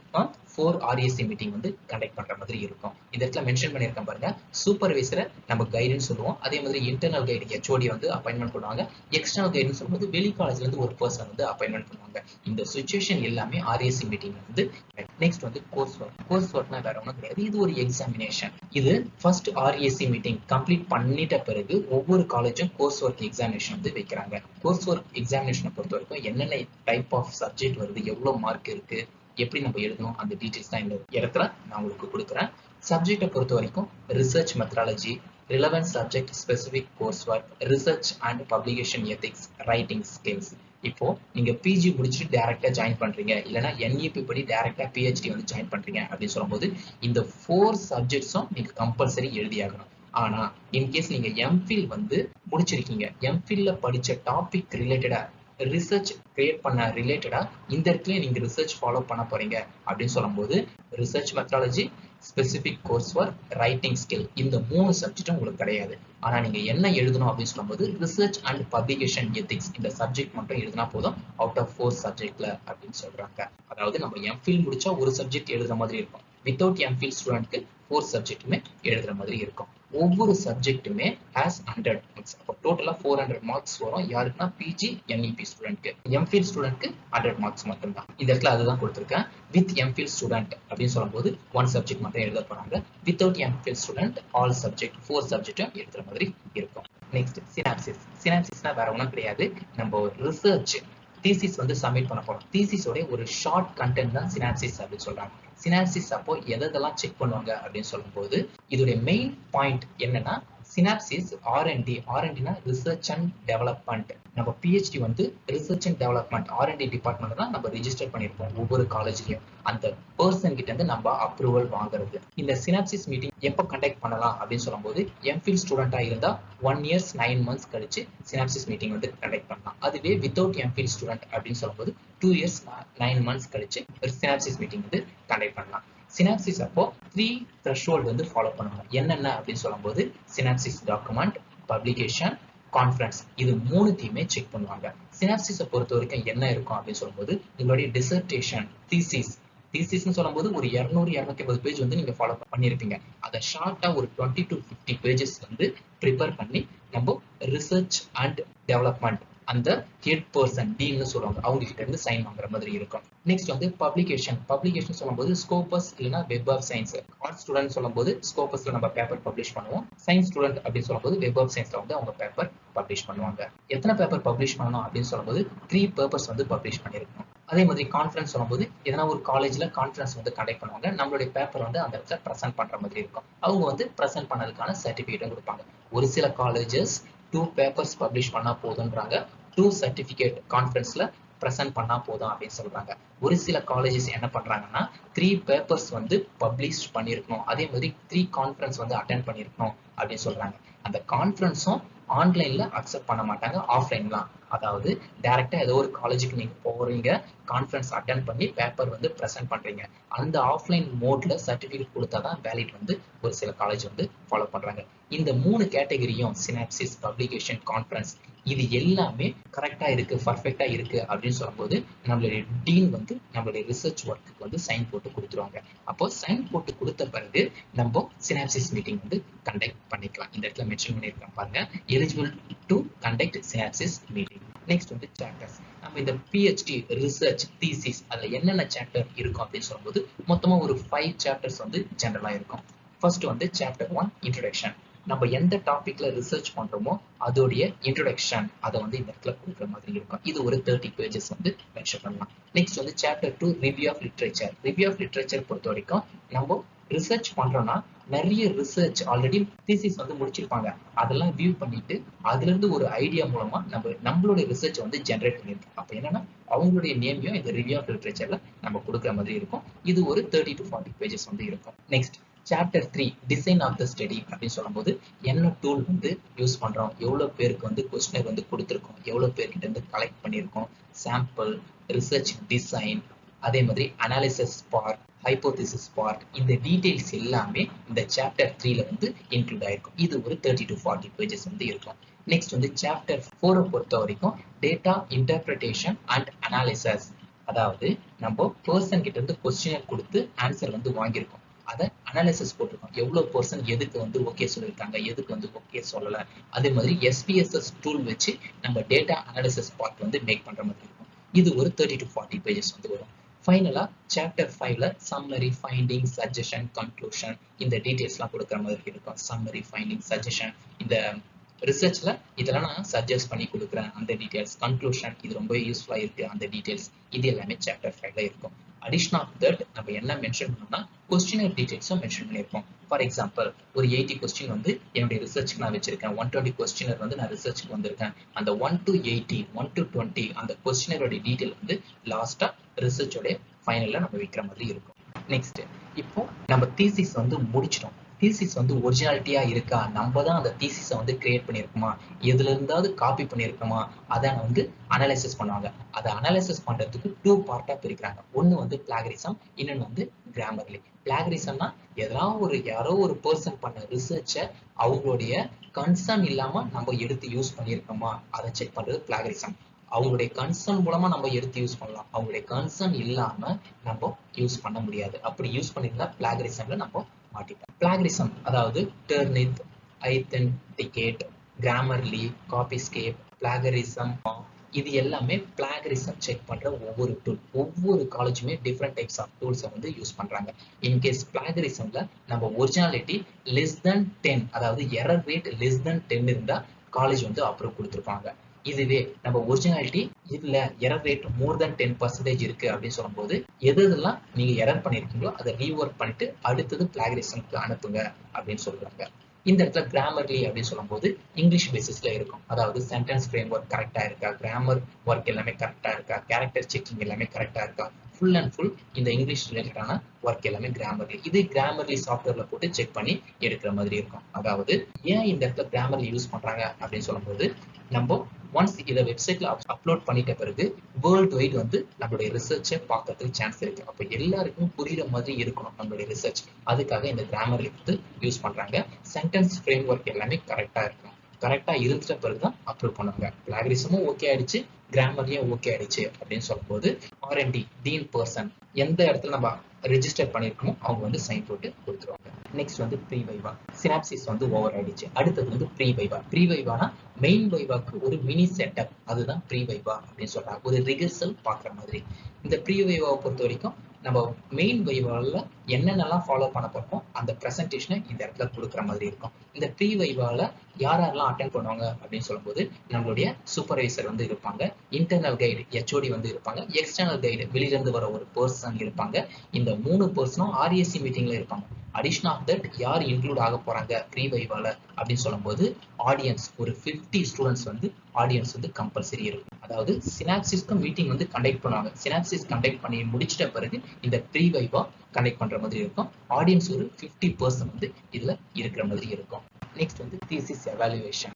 4 RAC மீட்டிங் வந்து கண்டக்ட் பண்ற மாதிரி இருக்கும். இந்த இடத்துல மென்ஷன் பண்ணியிருக்கேன் பாருங்க. சூப்பர்வைசரை நம்ம கைடுன்னு சொல்லுவோம். அதே மாதிரி இன்டர்னல் கைடு HOD வந்து அப்பாயின்மெண்ட் பண்ணுவாங்க. எக்ஸ்டர்னல் கைடுன்னு சொல்லும்போது வெளி காலேஜ்ல இருந்து ஒரு பர்சன் வந்து அப்பாயின்மெண்ட் பண்ணுவாங்க. இந்த சிச்சுவேஷன் எல்லாமே RAC மீட்டிங் வந்து. நெக்ஸ்ட் வந்து கோர்ஸ் ஒர்க். கோர்ஸ் ஒர்க்னா வேற ஒன்றும் கிடையாது. இது ஒரு எக்ஸாமினேஷன். இது ஃபர்ஸ்ட் RAC மீட்டிங் கம்ப்ளீட் பண்ணிட்ட பிறகு ஒவ்வொரு காலேஜும் கோர்ஸ் ஒர்க் எக்ஸாமினேஷன் வந்து வைக்கிறாங்க. கோர்ஸ் ஒர்க் எக்ஸாமினேஷனை பொறுத்த வரைக்கும் என்னென்ன டைப் ஆஃப் சப்ஜெக்ட் வருது, எவ்வளவு மார்க் இருக்கு, எப்படி நம்ம எழுதணும், அந்த டீடைல்ஸ் தான் இந்த இடத்துல நான் உங்களுக்கு கொடுக்குறேன். சப்ஜெக்டை பொறுத்த வரைக்கும் research methodology, relevant subject specific course work, research and publication ethics, writing skills. இப்போ நீங்க பிஜி முடிச்சுட்டு டைரக்டா ஜாயின் பண்றீங்க, இல்லைன்னா NEP படி டைரக்டா PhD வந்து ஜாயின் பண்றீங்க அப்படின்னு சொல்லும்போது இந்த 4 சப்ஜெக்ட்ஸும் நீங்க கம்பல்சரி எழுதியாகணும். ஆனா இன்கேஸ் நீங்க MPhil வந்து முடிச்சிருக்கீங்க, MPhilல படிச்ச டாபிக் ரிலேட்டடா ரிசர்ச் கிரியேட் பண்ண ரிலேட்டடா இந்த இடத்துல நீங்க ரிசர்ச் ஃபாலோ பண்ண போறீங்க அப்படின்னு சொல்லும்போது research methodology, specific course work, writing skill, இந்த 3 சப்ஜெக்டும் உங்களுக்கு கிடையாது. ஆனா நீங்க என்ன எழுதணும் அப்படின்னு சொல்லும்போது ரிசர்ச் அண்ட் பப்ளிகேஷன் எத்திக்ஸ் இந்த சப்ஜெக்ட் மட்டும் எழுதினா போதும் அவுட் ஆஃப் 4 சப்ஜெக்ட்ல அப்படின்னு சொல்றாங்க. அதாவது நம்ம MPhil முடிச்சா ஒரு சப்ஜெக்ட் எழுதுற மாதிரி இருக்கும். வித்தவுட் MPhil ஸ்டூடெண்ட்க்கு 4 சப்ஜெக்ட்டுமே எழுதுற மாதிரி இருக்கும். ஒவ்வொரு சப்ஜெக்ட்டுமே ஹேஸ் 100 மார்க்ஸ். அப்போ டோட்டலா 400 மார்க்ஸ் வரும். யாருக்குன்னா PG NEP ஸ்டூடெண்ட்க்கு. MPhil ஸ்டூடெண்ட்க்கு 100 மார்க்ஸ் மட்டும்தான். இந்த இடத்துல அதுதான் கொடுத்துருக்கேன். வித் MPhil ஸ்டூடெண்ட் அப்படின்னு சொல்லும்போது 1 சப்ஜெக்ட் மட்டும் எழுத போறாங்க. Without MPhil student all subject 4 சப்ஜெக்டும் எழுதுற மாதிரி இருக்கும். Next synopsis. சினாப்சிஸ்னா வேற ஒன்றும் கிடையாது. நம்ம ரிசர்ச் தீசிஸ் வந்து சப்மிட் பண்ண போறோம். தீசிஸோட ஒரு ஷார்ட் கண்டென்ட் தான் சினாப்சிஸ் அப்படின்னு சொல்றாங்க. சினாப்சிஸ் அப்போ எதெல்லாம் செக் பண்ணுவாங்க அப்படின்னு சொல்லும்போது இதோட மெயின் பாயிண்ட் என்னன்னா சினாப்சிஸ் R&Dனா ரிசர்ச் அண்ட் டெவலப்மெண்ட். நம்ம PhD வந்து research and development R&D department தான் நம்ம ரிஜிஸ்டர் பண்ணியிருப்போம் ஒவ்வொரு காலேஜ்லயும். அந்த பர்சன் கிட்ட இருந்து நம்ம அப்ரூவல் வாங்குறது. இந்த சினாப்சிஸ் மீட்டிங் எப்போ கண்டக்ட் பண்ணலாம் அப்படின்னு சொல்லும்போது MPhil ஸ்டூடெண்டா இருந்தா 1 years 9 months கழிச்சு சினாப்சிஸ் மீட்டிங் வந்து கண்டக்ட் பண்ணலாம். அதுவே வித்தவுட் MPhil ஸ்டூடெண்ட் அப்படின்னு சொல்லும்போது 2 years 9 months கழிச்சு சினாப்சிஸ் மீட்டிங் வந்து கண்டக்ட் பண்ணலாம். சினாப்சிஸ் அப்போ 3 threshold வந்து ஃபாலோ பண்ணுவாங்க. என்னென்ன அப்படின்னு சொல்லும்போது சினாப்சிஸ் டாக்குமெண்ட், பப்ளிகேஷன், கான்ஃபரன்ஸ், இது 3த்தையுமே செக் பண்ணுவாங்க. சினாப்சிஸை பொறுத்த வரைக்கும் என்ன இருக்கும் அப்படின்னு சொல்லும்போது உங்களுடைய டிசர்டேஷன், தீசிஸ்னு சொல்லும்போது ஒரு 200-250 பேஜ் வந்து நீங்க ஃபாலோ பண்ணியிருப்பீங்க. அதை ஷார்ட்டா ஒரு 20 to 50 பேஜஸ் வந்து ப்ரிப்பேர் பண்ணி நம்ம ரிசர்ச் அண்ட் டெவலப்மெண்ட் அந்த ஹெட் பர்சன் டீன்னு சொல்லுவாங்க, அவங்க கிட்ட இருந்து சைன் வாங்குற மாதிரி இருக்கும். நெக்ஸ்ட் வந்து பப்ளிகேஷன் சொல்லும்போது ஸ்கோபஸ் இல்லைன்னா web of science. Arts student சொல்லும்போது ஸ்கோபஸ்ல நம்ம பேப்பர் பப்ளிஷ் பண்ணுவோம். சயின்ஸ் ஸ்டூடெண்ட் அப்படின்னு சொல்லும்போது வெப் ஆஃப் சயின்ஸ்ல வந்து அவங்க பேப்பர் பப்ளிஷ் பண்ணுவாங்க. எத்தனை பேப்பர் பப்ளிஷ் பண்ணணும் அப்படின்னு சொல்லும்போது 3 பேப்பர்ஸ் வந்து பப்ளிஷ் பண்ணிருக்கணும். அதே மாதிரி கான்ஃபரன்ஸ் சொல்லும்போது எதனா ஒரு காலேஜ்ல கான்ஃபரன்ஸ் வந்து கண்டக்ட் பண்ணுவாங்க. நம்மளுடைய பேப்பர் வந்து அந்த இடத்துல ப்ரெசென்ட் பண்ற மாதிரி இருக்கும். அவங்க வந்து ப்ரெசென்ட் பண்ணதுக்கான சர்டிஃபிகேட்டும் கொடுப்பாங்க. ஒரு சில காலேஜஸ் 2 பேப்பர்ஸ் பப்ளிஷ் பண்ணா போதுன்றாங்க. 2 சர்டிஃபிகேட் கான்ஃபரன்ஸ்ல ப்ரெசென்ட் பண்ணா போதும் அப்படின்னு சொல்றாங்க. ஒரு சில காலேஜஸ் என்ன பண்றாங்கன்னா 3 பேப்பர்ஸ் வந்து பப்ளிஷ் பண்ணிருக்கணும், அதே மாதிரி 3 கான்ஃபரன்ஸ் வந்து அட்டென்ட் பண்ணிருக்கணும் அப்படின்னு சொல்றாங்க. அந்த கான்ஃபரன்ஸும் ஆன்லைன்ல அக்செப்ட் பண்ண மாட்டாங்க, ஆஃப்லைன் தான். அதாவது டைரக்டா ஏதோ ஒரு காலேஜுக்கு நீங்க போறீங்க, கான்ஃபரன்ஸ் அட்டென்ட் பண்ணி பேப்பர் வந்து ப்ரெசென்ட் பண்றீங்க. அந்த ஆஃப்லைன் மோட்ல சர்டிஃபிகேட் கொடுத்தாதான் வேலிட் வந்து ஒரு சில காலேஜ் வந்து ஃபாலோ பண்றாங்க. இந்த 3 கேட்டகரியும் சினாப்சிஸ், பப்ளிகேஷன், கான்ஃபரன்ஸ், இது எல்லாமே கரெக்டா இருக்கு, பர்ஃபெக்டா இருக்கு அப்படின்னு சொல்லும்போது நம்மளுடைய டீன் வந்து நம்மளுடைய ரிசர்ச் ஒர்க்குக்கு வந்து சைன் போட்டு கொடுத்துருவாங்க. அப்போ சைன் போட்டு கொடுத்த பிறகு நம்ம சினாப்சிஸ் மீட்டிங் வந்து கண்டக்ட் பண்ணிக்கலாம். இந்த இடத்துல மென்ஷன் பண்ணியிருக்கேன் பாருங்க, eligible to conduct synopsis meeting. Next வந்து சாப்டர்ஸ். நம்ம இந்த PhD ரிசர்ச் தீசிஸ் அதுல என்னென்ன சாப்டர் இருக்கும் அப்படின்னு சொல்லும்போது மொத்தமா ஒரு 5 சாப்டர்ஸ் வந்து ஜெனரலா இருக்கும். ஃபர்ஸ்ட் வந்து சாப்டர் 1 இன்ட்ரோடக்ஷன். நம்ம எந்த டாபிக்ல ரிசர்ச் பண்றோமோ அதோடைய இன்ட்ரோடக்ஷன் அதை வந்து இந்த இடத்துல கொடுக்குற மாதிரி இருக்கும். இது ஒரு 30 பேஜஸ் வந்து மென்ஷன் பண்ணலாம். நெக்ஸ்ட் வந்து chapter 2 review of literature. Review of literature பொறுத்த வரைக்கும் நம்ம ரிசர்ச் பண்றோம்னா நிறைய ரிசர்ச் ஆல்ரெடி தீசிஸ் வந்து முடிச்சிருப்பாங்க, அதெல்லாம் வியூ பண்ணிட்டு அதுல இருந்து ஒரு ஐடியா மூலமா நம்மளுடைய ரிசர்ச் வந்து ஜென்ரேட் பண்ணிருக்கோம். அப்ப என்னன்னா அவங்களுடைய நேமையும் இந்த ரிவ்யூ ஆஃப் லிட்ரேச்சர்ல நம்ம கொடுக்குற மாதிரி இருக்கும். இது ஒரு 30 to 40 பேஜஸ் வந்து இருக்கும். Next chapter 3 design of the study அப்படின்னு சொல்லும்போது என்ன டூல் வந்து யூஸ் பண்றோம், எவ்வளவு பேருக்கு வந்து கொஸ்டினர் வந்து கொடுத்துருக்கோம், எவ்வளவு பேர்கிட்ட இருந்து கலெக்ட் பண்ணியிருக்கோம், சாம்பிள், ரிசர்ச் டிசைன், அதே மாதிரி அனாலிசிஸ் பார்ட், ஹைப்போதிசிஸ் பார்ட், இந்த டீடைல்ஸ் எல்லாமே இந்த சாப்டர் 3ல வந்து இன்க்ளூட் ஆயிருக்கும். இது ஒரு 30 to 40 பேஜஸ் வந்து இருக்கும். நெக்ஸ்ட் வந்து சாப்டர் 4 பொறுத்த வரைக்கும் டேட்டா இன்டர்பிரிட்டேஷன் அண்ட் அனாலிசிஸ். அதாவது நம்ம பர்சன் கிட்ட இருந்து கொஸ்டினர் கொடுத்து ஆன்சர் வந்து வாங்கியிருக்கோம், அதை அனாலிசிஸ் போட்டிருக்கோம், எவ்வளவு பர்சன் எதுக்கு வந்து ஓகே சொல்லியிருக்காங்க, எதுக்கு வந்து ஓகே சொல்லல. அதே மாதிரி SPSS டூல் வச்சு நம்ம டேட்டா அனாலிசிஸ் பார்ட் வந்து மேக் பண்ற மாதிரி இருக்கும். இது ஒரு 30 to 40 பேஜஸ் வந்து வரும். ஃபைனலா சாப்டர் 5ல சம்மரி, ஃபைண்டிங், சஜஷன், கன்க்ளூஷன், இந்த டீடைல்ஸ்லாம் கொடுக்குற மாதிரி இருக்கும். சம்மரி, ஃபைண்டிங், சஜஷன், இந்த ரிசர்ச்ல இதெல்லாம் நான் சஜஸ்ட் பண்ணி கொடுக்குறேன் அந்த டீடைல்ஸ். கன்க்ளூஷன், இது ரொம்ப யூஸ்ஃபுல்லா இருக்கு அந்த டீடைல்ஸ், இது எல்லாமே சாப்டர் 5ல இருக்கும். அடிஷன் ஆஃப் தட் நம்ம என்ன மென்ஷன் பண்ணோம்னா கொஸ்டினர் டீடைல்ஸும் மென்ஷன் பண்ணியிருக்கோம். ஃபார் எக்ஸாம்பிள் ஒரு 80 கொஸ்டின் வந்து என்னுடைய ரிசர்ச்சுக்கு நான் வச்சிருக்கேன், 120 கொஸ்டினர் வந்து நான் ரிசர்ச்சுக்கு வந்திருக்கேன். அந்த 1 to 80, 1 to 20 அந்த கொஸ்டினரோட டீடைல் வந்து லாஸ்டா ரிசர்ச்சோட ஃபைனல்ல நம்ம வைக்கிற மாதிரி இருக்கும். நெக்ஸ்ட் இப்போ நம்ம தீசிஸ் வந்து முடிச்சிட்டோம். தீசிஸ் வந்து ஒரிஜினாலிட்டியா இருக்கா, நம்ம தான் அந்த தீசிஸை வந்து கிரியேட் பண்ணியிருக்கோமா, எதுல இருந்தாவது காப்பி பண்ணியிருக்கோமா, அதை வந்து அனலைசிஸ் பண்ணுவாங்க. அதை அனலைசிஸ் பண்றதுக்கு 2 பார்ட்டா பிரிக்கிறாங்க. ஒன்னு வந்து பிளாகரிசம், இன்னொன்னு வந்து கிராமர்லி. பிளாகரிசம்னா யாரோ ஒரு பர்சன் பண்ண ரிசர்ச்சை அவங்களுடைய கன்சர்ன் இல்லாம நம்ம எடுத்து யூஸ் பண்ணியிருக்கோமா அதை செக் பண்றது பிளாகரிசம். அவங்களுடைய கன்சர்ன் மூலமா நம்ம எடுத்து யூஸ் பண்ணலாம், அவங்களுடைய கன்சர்ன் இல்லாம நம்ம யூஸ் பண்ண முடியாது. அப்படி யூஸ் பண்ணியிருந்தா பிளாகரிசம்ல நம்ம மாட்டிப்போம். பிளாகரிசம் அதாவது டர்னித், ஐதென்டிகேட், கிராமர்லி, காபிஸ்கேப், பிளாகரிசம், இது எல்லாமே பிளாகரிசம் செக் பண்ற ஒவ்வொரு டூல். ஒவ்வொரு காலேஜுமே டிஃப்ரெண்ட் டைப்ஸ் ஆஃப் டூல்ஸை வந்து யூஸ் பண்றாங்க. இன்கேஸ் பிளாகரிசம்ல நம்ம ஒரிஜினாலிட்டி less than 10, அதாவது எரர் ரேட் less than 10 இருந்தா காலேஜ் வந்து அப்ரூவ் கொடுத்துருப்பாங்க. இதுவே நம்ம ஒரிஜினாலிட்டி இல்ல, எரர் ரேட் more than 10% இருக்கு அப்படின்னு சொல்லும்போது எதெல்லாம் நீங்க எரர் பண்ணிருக்கீங்களோ அதை ரீவொர்க் பண்ணிட்டு அடுத்தது பிளாகரிசம்க்கு அனுப்புங்க அப்படின்னு சொல்றாங்க. இந்த இடத்துல கிராமர்லி அப்படின்னு சொல்லும்போது இங்கிலீஷ் பேசிஸ்ல இருக்கும். அதாவது சென்டென்ஸ் ஃப்ரேம் ஒர்க் கரெக்டா இருக்கா, கிராமர் ஒர்க் எல்லாமே கரெக்டா இருக்கா, கேரக்டர் செக்கிங் எல்லாமே கரெக்டா இருக்கா, ஃபுல் அண்ட் ஃபுல் இந்த இங்கிலீஷ் ரிலேட்டடான ஒர்க் எல்லாமே கிராமர்லி. இது கிராமர்லி சாஃப்ட்வேர்ல போட்டு செக் பண்ணி எடுக்கிற மாதிரி இருக்கும். அதாவது ஏன் இந்த இடத்துல கிராமர்லி யூஸ் பண்றாங்க அப்படின்னு சொல்லும்போது நம்ம ஒன்ஸ் இதை வெப்சைட்ல அப்லோட் பண்ணிட்ட பிறகு வேர்ல்டு வைட் வந்து நம்மளுடைய ரிசர்ச்சை பார்க்கறதுக்கு சான்ஸ் இருக்கு. அப்ப எல்லாருக்கும் புரியுற மாதிரி இருக்கணும் நம்மளுடைய ரிசர்ச், அதுக்காக இந்த கிராமர்லி வந்து யூஸ் பண்றாங்க. சென்டென்ஸ் ஃப்ரேம் ஒர்க் எல்லாமே கரெக்டா இருக்கும். கரெக்டா இருந்துட்ட பிறகுதான் அப்ரூவ் பண்ணுவாங்க. பிளாகரிசமும் ஓகே ஆயிடுச்சு, கிராமர்லியும் ஓகே ஆயிடுச்சு அப்படின்னு சொல்லும்போது R&D டீன் பர்சன் எந்த இடத்துல நம்ம ரெஜிஸ்டர் பண்ணிருக்கோமோ அவங்க வந்து சைன் போட்டு கொடுத்துருவாங்க. நெக்ஸ்ட் வந்து ப்ரீ வைவா. சினாப்சிஸ் வந்து ஓவர் ஆயிடுச்சு, அடுத்தது வந்து ப்ரீ வைவா. ப்ரீ வைவானா மெயின் வைவாக்கு ஒரு மினி செட்டப், அதுதான் ப்ரீ வைவா அப்படின்னு சொல்றாங்க. ஒரு ரிஹர்சல் பாக்குற மாதிரி. இந்த ப்ரீ வைவாவை பொறுத்த வரைக்கும் நம்ம மெயின் வைவால என்னென்னலாம் ஃபாலோ பண்ண போறோம் அந்த பிரசன்டேஷனை இந்த இடத்துல கொடுக்குற மாதிரி இருக்கும். இந்த ப்ரீ வைவால யாரெல்லாம் அட்டென்ட் பண்ணுவாங்க அப்படின்னு சொல்லும்போது நம்மளுடைய சூப்பர்வைசர் வந்து இருப்பாங்க, இன்டர்னல் கைடு HOD வந்து இருப்பாங்க, எக்ஸ்டர்னல் கைடு வெளியிலிருந்து வர ஒரு பர்சன் இருப்பாங்க. இந்த 3 பர்சனும் RAC மீட்டிங்ல இருப்பாங்க. அடிஷன் ஆஃப் தட் யார் இன்க்ளூட் ஆக போறாங்க ப்ரீ வைவால அப்படின்னு சொல்லும்போது ஆடியன்ஸ் ஒரு 50 ஸ்டூடெண்ட்ஸ் வந்து ஆடியன்ஸ் வந்து கம்பல்சரி இருக்கும். அதாவது சினாப்சிஸ்க்கு மீட்டிங் வந்து கண்டக்ட் பண்ணுவாங்க. சினாப்சிஸ் கண்டக்ட் பண்ணி முடிச்சிட்ட பிறகு இந்த ப்ரீ வைவா கண்டக்ட் பண்ற மாதிரி இருக்கும். ஆடியன்ஸ் ஒரு 50% வந்து இதுல இருக்கிற மாதிரி இருக்கும். நெக்ஸ்ட் வந்து தீசிஸ் எவாலுவேஷன்.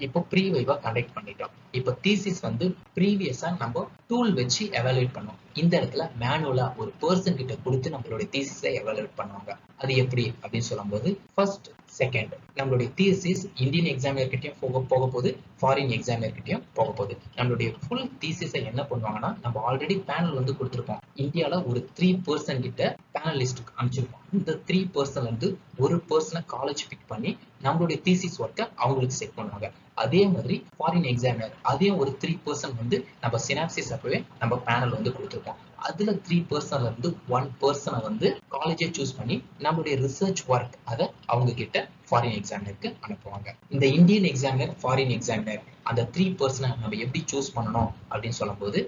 இப்போ ப்ரீ வைவா கண்டக்ட் பண்ணிட்டோம். இப்போ தீசிஸ் வந்து ப்ரீவியஸா நம்ம டூல் வச்சு எவாலுவேட் பண்ணுவோம். இந்த இடத்துல மேனுவலா ஒரு பர்சன் கிட்ட கொடுத்து நம்மளுடைய தீசிஸை எவாலுவேட் பண்ணுவாங்க. அது எப்படி அப்படின்னு சொல்லும்போது ஃபர்ஸ்ட் செகண்ட் நம்மளுடைய தீசிஸ் இந்தியன் எக்ஸாமினர் கிட்டயும் போக போகுது, ஃபாரின் எக்ஸாமினர் கிட்டயும் போக போகுது. நம்மளுடைய ஃபுல் தீசிஸை என்ன பண்ணுவாங்கன்னா நம்ம ஆல்ரெடி பேனல் வந்து கொடுத்துருப்போம். இந்தியால ஒரு 3% கிட்ட பேனல் லிஸ்ட்டுக்கு அனுப்பிச்சிருப்போம். இந்த 3% வந்து ஒரு பர்சனை காலேஜ் பிக் பண்ணி நம்மளுடைய தீசிஸ் ஒர்க்கை அவங்களுக்கு செக் பண்ணுவாங்க. அதே மாதிரி ஃபாரின் எக்ஸாமினர் அதே ஒரு 3% வந்து நம்ம சினாப்சிஸ் அப்பவே நம்ம பேனல் வந்து கொடுத்துருப்போம். அதுல 3% இருந்து 1% வந்து காலேஜை சூஸ் பண்ணி நம்மளுடைய ரிசர்ச் ஒர்க் அதை அவங்க கிட்ட ஃபாரின் எக்ஸாமினருக்கு அனுப்புவாங்க. இந்த இந்தியன் எக்ஸாமினர், ஃபாரின் எக்ஸாமினர் அந்த 3% நம்ம எப்படி சூஸ் பண்ணணும் அப்படின்னு சொல்லும்போது,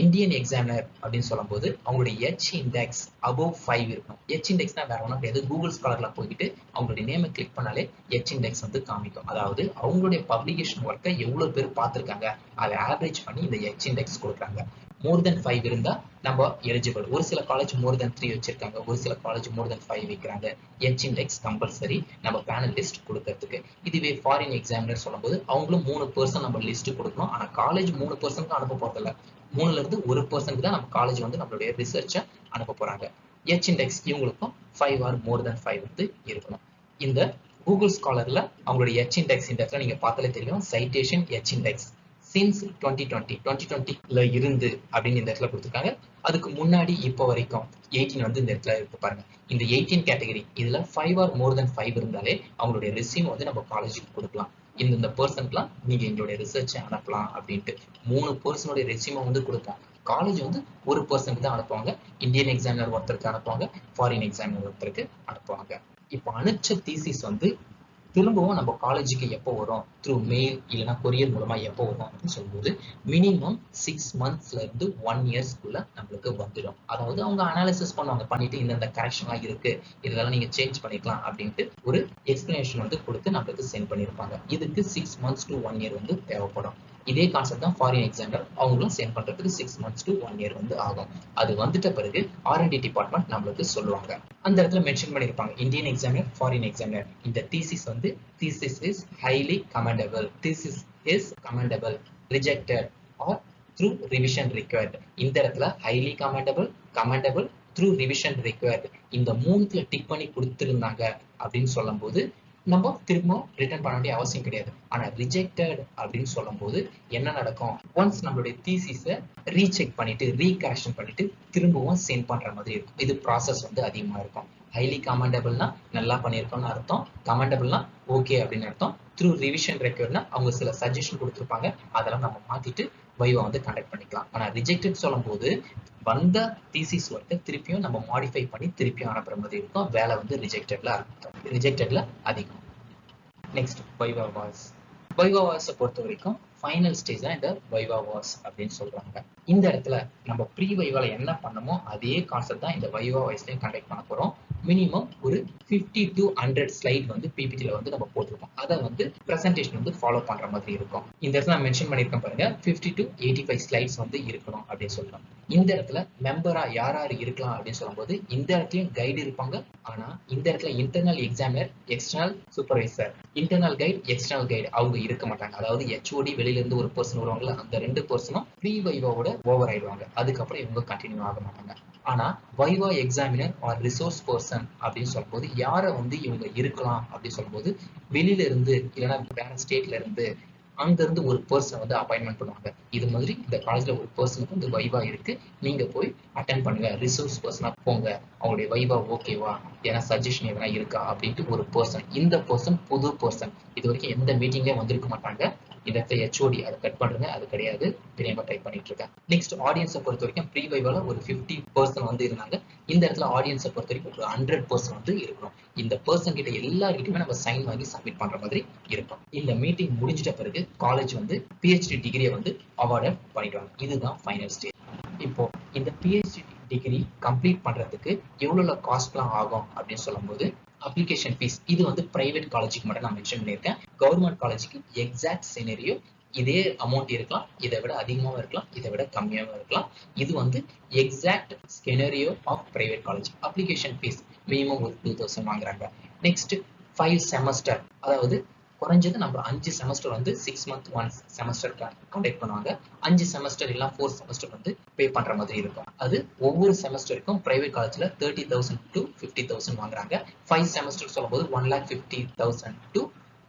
இந்தியன் எக்ஸாமினர் அப்படின்னு சொல்லும்போது அவங்களுடைய H இண்டெக்ஸ் above 5 இருக்கும். H இண்டெக்ஸ்னா வேற ஒன்றும் கிடையாது. கூகுள் ஸ்காலர்ல போயிட்டு அவங்களுடைய நேமை கிளிக் பண்ணாலே H இண்டெக்ஸ் வந்து காமிக்கும். அதாவது அவங்களுடைய பப்ளிகேஷன் ஒர்க்கை எவ்வளவு பேர் பார்த்திருக்காங்க அதை ஆவரேஜ் பண்ணி இந்த H இண்டெக்ஸ் கொடுக்குறாங்க. மோர் தென் 5 இருந்தா நம்ம எலிஜிபிள். ஒரு சில காலேஜ் மோர் தென் 3 வச்சிருக்காங்க, ஒரு சில காலேஜ் மோர் தென் 5 வைக்கிறாங்க. H இண்டெக்ஸ் கம்பல்சரி நம்ம பேனல் லிஸ்ட் கொடுக்கறதுக்கு. இதுவே ஃபாரின் எக்ஸாமினர் சொல்லும்போது அவங்களும் 3% நம்ம லிஸ்ட் கொடுக்கணும். ஆனா காலேஜ் 3% அனுப்ப போறதில்ல, 3ல இருந்து 1% தான் நம்ம காலேஜ் வந்து நம்மளுடைய ரிசர்ச்சை அனுப்ப போறாங்க. H இண்டெக்ஸ் இவங்களுக்கும் 5 ஆர் மோர் தென் 5 வந்து இருக்கணும். இந்த கூகுள் ஸ்காலர்ல அவங்களுடைய H இண்டெக்ஸ் இந்த இடத்துல நீங்க பார்த்தாலே தெரியும், சைட்டேஷன் H இண்டெக்ஸ் சின்ஸ் 2020ல இருந்து அப்படின்னு இந்த இடத்துல கொடுத்துருக்காங்க. அதுக்கு முன்னாடி இப்போ வரைக்கும் 18 வந்து இந்த இடத்துல இருக்கு பாருங்க. இந்த 18 கேட்டகரி இதுல 5 ஆர் மோர் தென் 5 இருந்தாலே அவங்களுடைய ரெஸ்யூம் வந்து நம்ம காலேஜுக்கு கொடுக்கலாம். இந்த பர்சன்ட்லாம் நீங்க எங்களுடைய ரிசர்ச்சை அனுப்பலாம் அப்படின்ட்டு 3% ரெஸ்யூமை வந்து கொடுப்போம். காலேஜ் வந்து 1% தான் அனுப்புவாங்க. இந்தியன் எக்ஸாமினர் ஒருத்தருக்கு அனுப்புவாங்க, ஃபாரின் எக்ஸாமினர் ஒருத்தருக்கு அனுப்புவாங்க. இப்போ அனுப்பிச்ச தீசிஸ் வந்து திரும்பவும் நம்ம காலேஜுக்கு எப்போ வரும், த்ரூ மெயில் இல்லைன்னா கொரியர் மூலமா எப்போ வரும் அப்படின்னு சொல்லும்போது மினிமம் 6 monthsல இருந்து 1 yearsக்குள்ள நம்மளுக்கு வந்துடும். அதாவது அவங்க அனாலிசிஸ் பண்ணுவாங்க, பண்ணிட்டு இந்த கரெக்ஷன்லாம் இருக்கு, இதெல்லாம் நீங்க சேஞ்ச் பண்ணிக்கலாம் அப்படின்ட்டு ஒரு எக்ஸ்பிளனேஷன் வந்து கொடுத்து நம்மளுக்கு சென்ட் பண்ணியிருப்பாங்க. இதுக்கு 6 months to 1 year வந்து தேவைப்படும். இதே கான்செப்ட் தான் ஃபாரின் எக்ஸாமினர், அவங்களும் சென்ட் பண்றதுக்கு 6 months to 1 year வந்து ஆகும். அது வந்துட்ட பிறகு R&D டிபார்ட்மெண்ட் நம்மளுக்கு சொல்லுவாங்க. அந்த இடத்துல மென்ஷன் பண்ணியிருப்பாங்க இந்தியன் எக்ஸாமினர், ஃபாரின் எக்ஸாமினர் இந்த தீசிஸ் வந்து thesis is highly commendable, thesis is commendable, rejected or through revision required. இந்த இடத்துல highly commendable, commendable, through revision required இந்த மூணுத்துல டிக் பண்ணி கொடுத்திருந்தாங்க அப்படின்னு சொல்லும்போது நம்ம திரும்ப ரிட்டர்ன் பண்ண வேண்டிய அவசியம் கிடையாது. ஆனா ரிஜெக்டட் அப்படின்னு சொல்லும்போது என்ன நடக்கும், ஒன்ஸ் நம்மளுடைய தீசிஸை ரீசெக் பண்ணிட்டு ரீகரெக்ஷன் பண்ணிட்டு திரும்பவும் சென்ட் பண்ற மாதிரி இருக்கும். இது ப்ராசஸ் வந்து அதிகமா இருக்கும். ஹைலி கமெண்டபிள்னா நல்லா பண்ணியிருக்கோம்னு அர்த்தம், கமெண்டபிள்னா ஓகே அப்படின்னு அர்த்தம், த்ரூ ரிவிஷன் ரெக்வயர்ட்னா அவங்க சில சஜஷன் கொடுத்துருப்பாங்க, அதெல்லாம் நம்ம மாத்திட்டு வைவா வந்து கண்டக்ட் பண்ணிக்கலாம். ஆனா ரிஜெக்டட் சொல்லும் போது வந்த தீசிஸ் ஒர்க்கை திருப்பியும் நம்ம மாடிஃபை பண்ணி திருப்பியும் அனுப்புற மாதிரி இருக்கும். வேலை வந்து ரிஜெக்டட்ல அதிகம். Next viva was. வைவா வாஸை பொறுத்த வரைக்கும் ஃபைனல் ஸ்டேஜ் தான் இந்த வைவா வாஸ் அப்படின்னு சொல்றாங்க. இந்த இடத்துல நம்ம ப்ரீ வைவால என்ன பண்ணமோ அதே கான்செப்ட் தான் இந்த வைவா வாய்ஸ்லையும் கண்டக்ட் பண்ண போறோம். மினிமம் ஒரு 50 to 100 ஸ்லைட் வந்து பிபிடில வந்து நம்ம போட்டிருக்கோம். அதை வந்து பிரசன்டேஷன் வந்து ஃபாலோ பண்ற மாதிரி இருக்கும். இந்த இடத்துல நான் மென்ஷன் பண்ணியிருக்கேன் பாருங்க, 50 to 85 ஸ்லைட்ஸ் வந்து இருக்கணும் அப்படின்னு சொல்றோம். இந்த இடத்துல மெம்பரா யார் யார் இருக்கலாம் அப்படின்னு சொல்லும்போது இந்த இடத்துலயும் கைடு இருப்பாங்க. ஆனா இந்த இடத்துல internal examiner, external supervisor, internal guide, external guide அவங்க இருக்க மாட்டாங்க. அதாவது HOD வெளியில இருந்து ஒரு பர்சன் வருவாங்கல்ல, அந்த 2 பர்சனும் ப்ரீ வைவாவோட ஓவர் ஆயிடுவாங்க. அதுக்கப்புறம் இவங்க கண்டினியூ ஆக மாட்டாங்க. ஆனா வைவா எக்ஸாமினர் ஆர் ரிசோர்ஸ் பர்சன் அப்படின்னு சொல்லும்போது யாரை வந்து இவங்க இருக்கலாம் அப்படின்னு சொல்லும்போது வெளியில இருந்து இல்லைன்னா வேற ஸ்டேட்ல இருந்து அங்க இருந்து ஒரு பர்சன் வந்து அப்பாயின்மெண்ட் பண்ணுவாங்க. இது மாதிரி இந்த காலேஜ்ல ஒரு பர்சனுக்கு வந்து வைவா இருக்கு, நீங்க போய் அட்டென்ட் பண்ணுங்க, ரிசோர்ஸ் பர்சனா போங்க, அவங்களுடைய வைவா ஓகேவா, ஏன்னா சஜஷன் எதனா இருக்கா அப்படின்ட்டு ஒரு பர்சன். இந்த பர்சன் புது பர்சன், இது வரைக்கும் எந்த மீட்டிங்கே வந்திருக்க மாட்டாங்க. இந்த இடத்துல HOD அதை கட் பண்றேங்க, அது கிடையாது, தெரியாம டைப் பண்ணிட்டு இருக்கேன். நெக்ஸ்ட் ஆடியன்ஸை பொறுத்த வரைக்கும் ப்ரீ வைவால ஒரு 50% வந்து இருந்தாங்க. இந்த இடத்துல ஆடியன்ஸை பொறுத்த வரைக்கும் ஒரு 100% வந்து இருக்கணும். இந்த பர்சன் கிட்ட எல்லார்கிட்டயுமே நம்ம சைன் வாங்கி சப்மிட் பண்ற மாதிரி இருக்கும். இந்த மீட்டிங் முடிஞ்சிட்ட பிறகு காலேஜ் வந்து PhD டிகிரியை வந்து அவார்ட் பண்ணிடுவாங்க. இதுதான் ஃபைனல் ஸ்டேஜ். இப்போ இந்த PhD டிகிரி கம்ப்ளீட் பண்றதுக்கு எவ்வளவு காஸ்ட்லாம் ஆகும் அப்படின்னு சொல்லும்போது அப்ளிகேஷன் ஃபீஸ் இது வந்து பிரைவேட் காலேஜுக்கு மட்டும் நான் மென்ஷன் பண்ணியிருக்கேன். கவர்மெண்ட் காலேஜுக்கு எக்ஸாக்ட் சினரியோ இதே அமௌண்ட் இருக்கலாம், இதை விட அதிகமாகவும் இருக்கலாம், இதை விட கம்மியாகவும் இருக்கலாம். இது வந்து exact scenario of private college. Application fees minimum ஒரு 2000 வாங்குறாங்க. நெக்ஸ்ட் 5 செமஸ்டர், அதாவது குறைஞ்சது நம்ம 5 செமஸ்டர் வந்து 6 month ஒன்ஸ் செமஸ்டர் கண்டக்ட் பண்ணுவாங்க. 5 செமஸ்டர் இல்ல 4 செமஸ்டர் வந்து பே பண்ற மாதிரி இருக்கும். அது ஒவ்வொரு செமஸ்டருக்கும் பிரைவேட் காலேஜ்ல 30,000 to 50,000 வாங்குறாங்க. 5 செமஸ்டர் சொல்லும்போது 1,50,000 to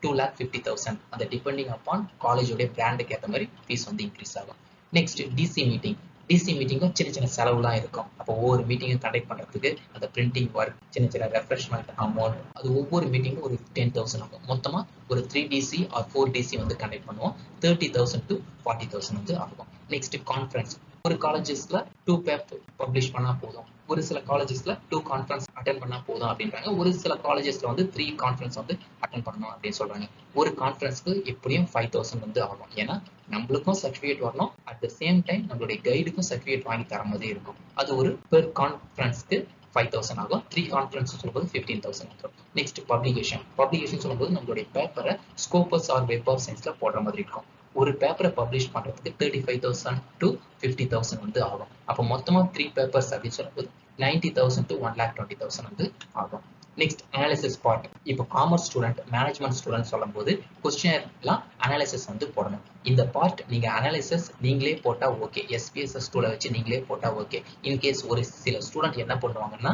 2,50,000. அந்த டிபெண்டிங் அப்பான் காலேஜோட பிராண்டுக்கு ஏற்ற மாதிரி ஃபீஸ் வந்து இன்க்ரீஸ் ஆகும். Next DC meeting. டிசி மீட்டிங்கும் சின்ன சின்ன செலவுலாம் இருக்கும். அப்போ ஒவ்வொரு மீட்டிங்கும் கண்டக்ட் பண்றதுக்கு அந்த பிரிண்டிங் ஒர்க், சின்ன சின்ன ரெஃப்ரெஷ்மெண்ட் அமௌண்ட், அது ஒவ்வொரு மீட்டிங்கும் ஒரு 10,000 ஆகும். மொத்தமா ஒரு 3 DC ஆர் 4 DC வந்து கண்டக்ட் பண்ணுவோம். 30,000 to 40,000 வந்து ஆகும். Next conference. ஒரு காலேஜஸ்ல 2 பேப்பர் பப்ளிஷ் பண்ணா போதும், ஒரு சில காலேஜஸ்ல 2 கான்ஃபரன்ஸ் அட்டென்ட் பண்ணா போதும் அப்படின்றாங்க. ஒரு சில காலேஜஸ்ல வந்து 3 கான்ஃபரன்ஸ் வந்து அட்டென்ட் பண்ணணும் அப்படின்னு சொல்றாங்க. ஒரு கான்ஃபரன்ஸ்க்கு எப்படியும் 5000 வந்து ஆகும். ஏன்னா நம்மளுக்கும் சர்டிஃபிகேட் வரணும், அட் த சேம் டைம் நம்மளுடைய கைடுக்கும் சர்டிஃபிகேட் வாங்கி தர மாதிரி இருக்கும். அது ஒரு பெர் கான்ஃபரன்ஸ்க்கு 5000 ஆகும். 3 கான்ஃபரன்ஸ் சொல்லும்போது 15000 ஆகும். நெக்ஸ்ட் பப்ளிகேஷன் சொல்லும்போது நம்மளுடைய பேப்பரை ஸ்கோபஸ் ஆர் வெப் ஆஃப் சயின்ஸ்ல போடுற மாதிரி இருக்கும். ஒரு பேப்பரை பப்ளிஷ் பண்றதுக்கு 35,000 to 50,000 வந்து ஆகும். அப்போ மொத்தமா 3 பேப்பர்ஸ் அப்படின்னு சொல்லும்போது 90,000 to 1,20,000 வந்து ஆகும். Next analysis part. இப்போ காமர்ஸ் ஸ்டூடெண்ட், மேனேஜ்மெண்ட் ஸ்டூடெண்ட் சொல்லும்போது கொஸ்டினர்லாம் அனாலிசிஸ் வந்து போடணும். இந்த பார்ட் நீங்க அனாலிசிஸ் நீங்களே போட்டா ஓகே, SPSS டூலை வச்சு நீங்களே போட்டா ஓகே. இன்கேஸ் ஒரு சில ஸ்டூடெண்ட் என்ன பண்ணுவாங்கன்னா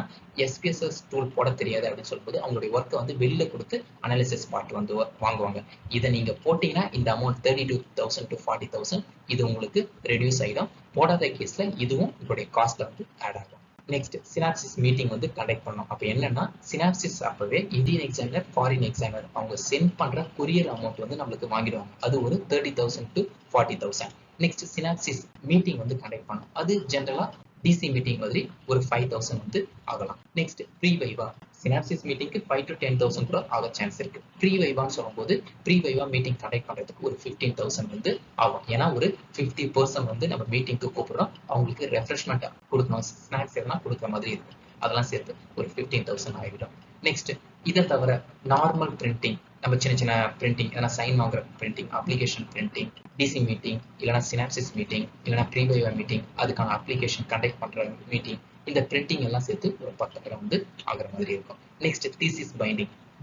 SPSS டூல் போட தெரியாது அப்படின்னு சொல்லும்போது அவங்களுடைய ஒர்க்கை வந்து வெளில கொடுத்து அனாலிசிஸ் பார்ட் வந்து வாங்குவாங்க. இதை நீங்க போட்டீங்கன்னா இந்த அமௌண்ட் 32,000 to 40,000 இது உங்களுக்கு ரெடியூஸ் ஆகிடும். போடாத கேஸ்ல இதுவும் உங்களுடைய காஸ்ட்ல வந்து ஆட் ஆகும். நெக்ஸ்ட் சினாப்சிஸ் மீட்டிங் வந்து கண்டக்ட் பண்ணோம். அப்போ என்னன்னா சினாப்சிஸ் அப்பவே இந்தியன் எக்ஸாமினர், ஃபாரின் எக்ஸாமினர் அவங்க சென்ட் பண்ற கொரியர் அமௌண்ட் வந்து நம்மளுக்கு வாங்கிடுவாங்க. அது ஒரு 30,000 to 40,000. நெக்ஸ்ட் சினாப்சிஸ் மீட்டிங் வந்து கண்டக்ட் பண்ணோம். அது ஜென்ரலா DC மீட்டிங் மாதிரி ஒரு 5,000 வந்து ஆகலாம். நெக்ஸ்ட் ப்ரீ வைவா. சினாப்சிஸ் மீட்டிங்க்கு 5 to 10,000 கூட ஆக சான்ஸ் இருக்கு. ப்ரீ வைவான்னு சொல்லும்போது ப்ரீ வைவா மீட்டிங் கண்டக்ட் பண்றதுக்கு ஒரு 15,000 வந்து ஆகும். ஏன்னா ஒரு 50% வந்து நம்ம மீட்டிங்க்கு கூப்பிடுறோம், அவங்களுக்கு ரெஃப்ரெஷ்மெண்ட் கொடுக்கணும், ஸ்நாக்ஸ் எதனா கொடுக்குற மாதிரி இருக்கும். அதெல்லாம் சேர்த்து ஒரு 15,000 ஆகிடும். நெக்ஸ்ட் இதை தவிர நார்மல் பிரிண்டிங், நம்ம சின்ன சின்ன பிரிண்டிங், இல்லைனா சைன் வாங்குற printing, application printing, DC meeting, இல்லைனா சினாப்சிஸ் மீட்டிங், இல்லைனா ப்ரீ வைவா மீட்டிங், அதுக்கான அப்ளிகேஷன் கண்டக்ட் பண்ற மீட்டிங், இந்த பிரிண்டிங் எல்லாம் சேர்த்து ஒரு 10,000 வந்து ஆகிற மாதிரி இருக்கும். நெக்ஸ்ட் தீசிஸ்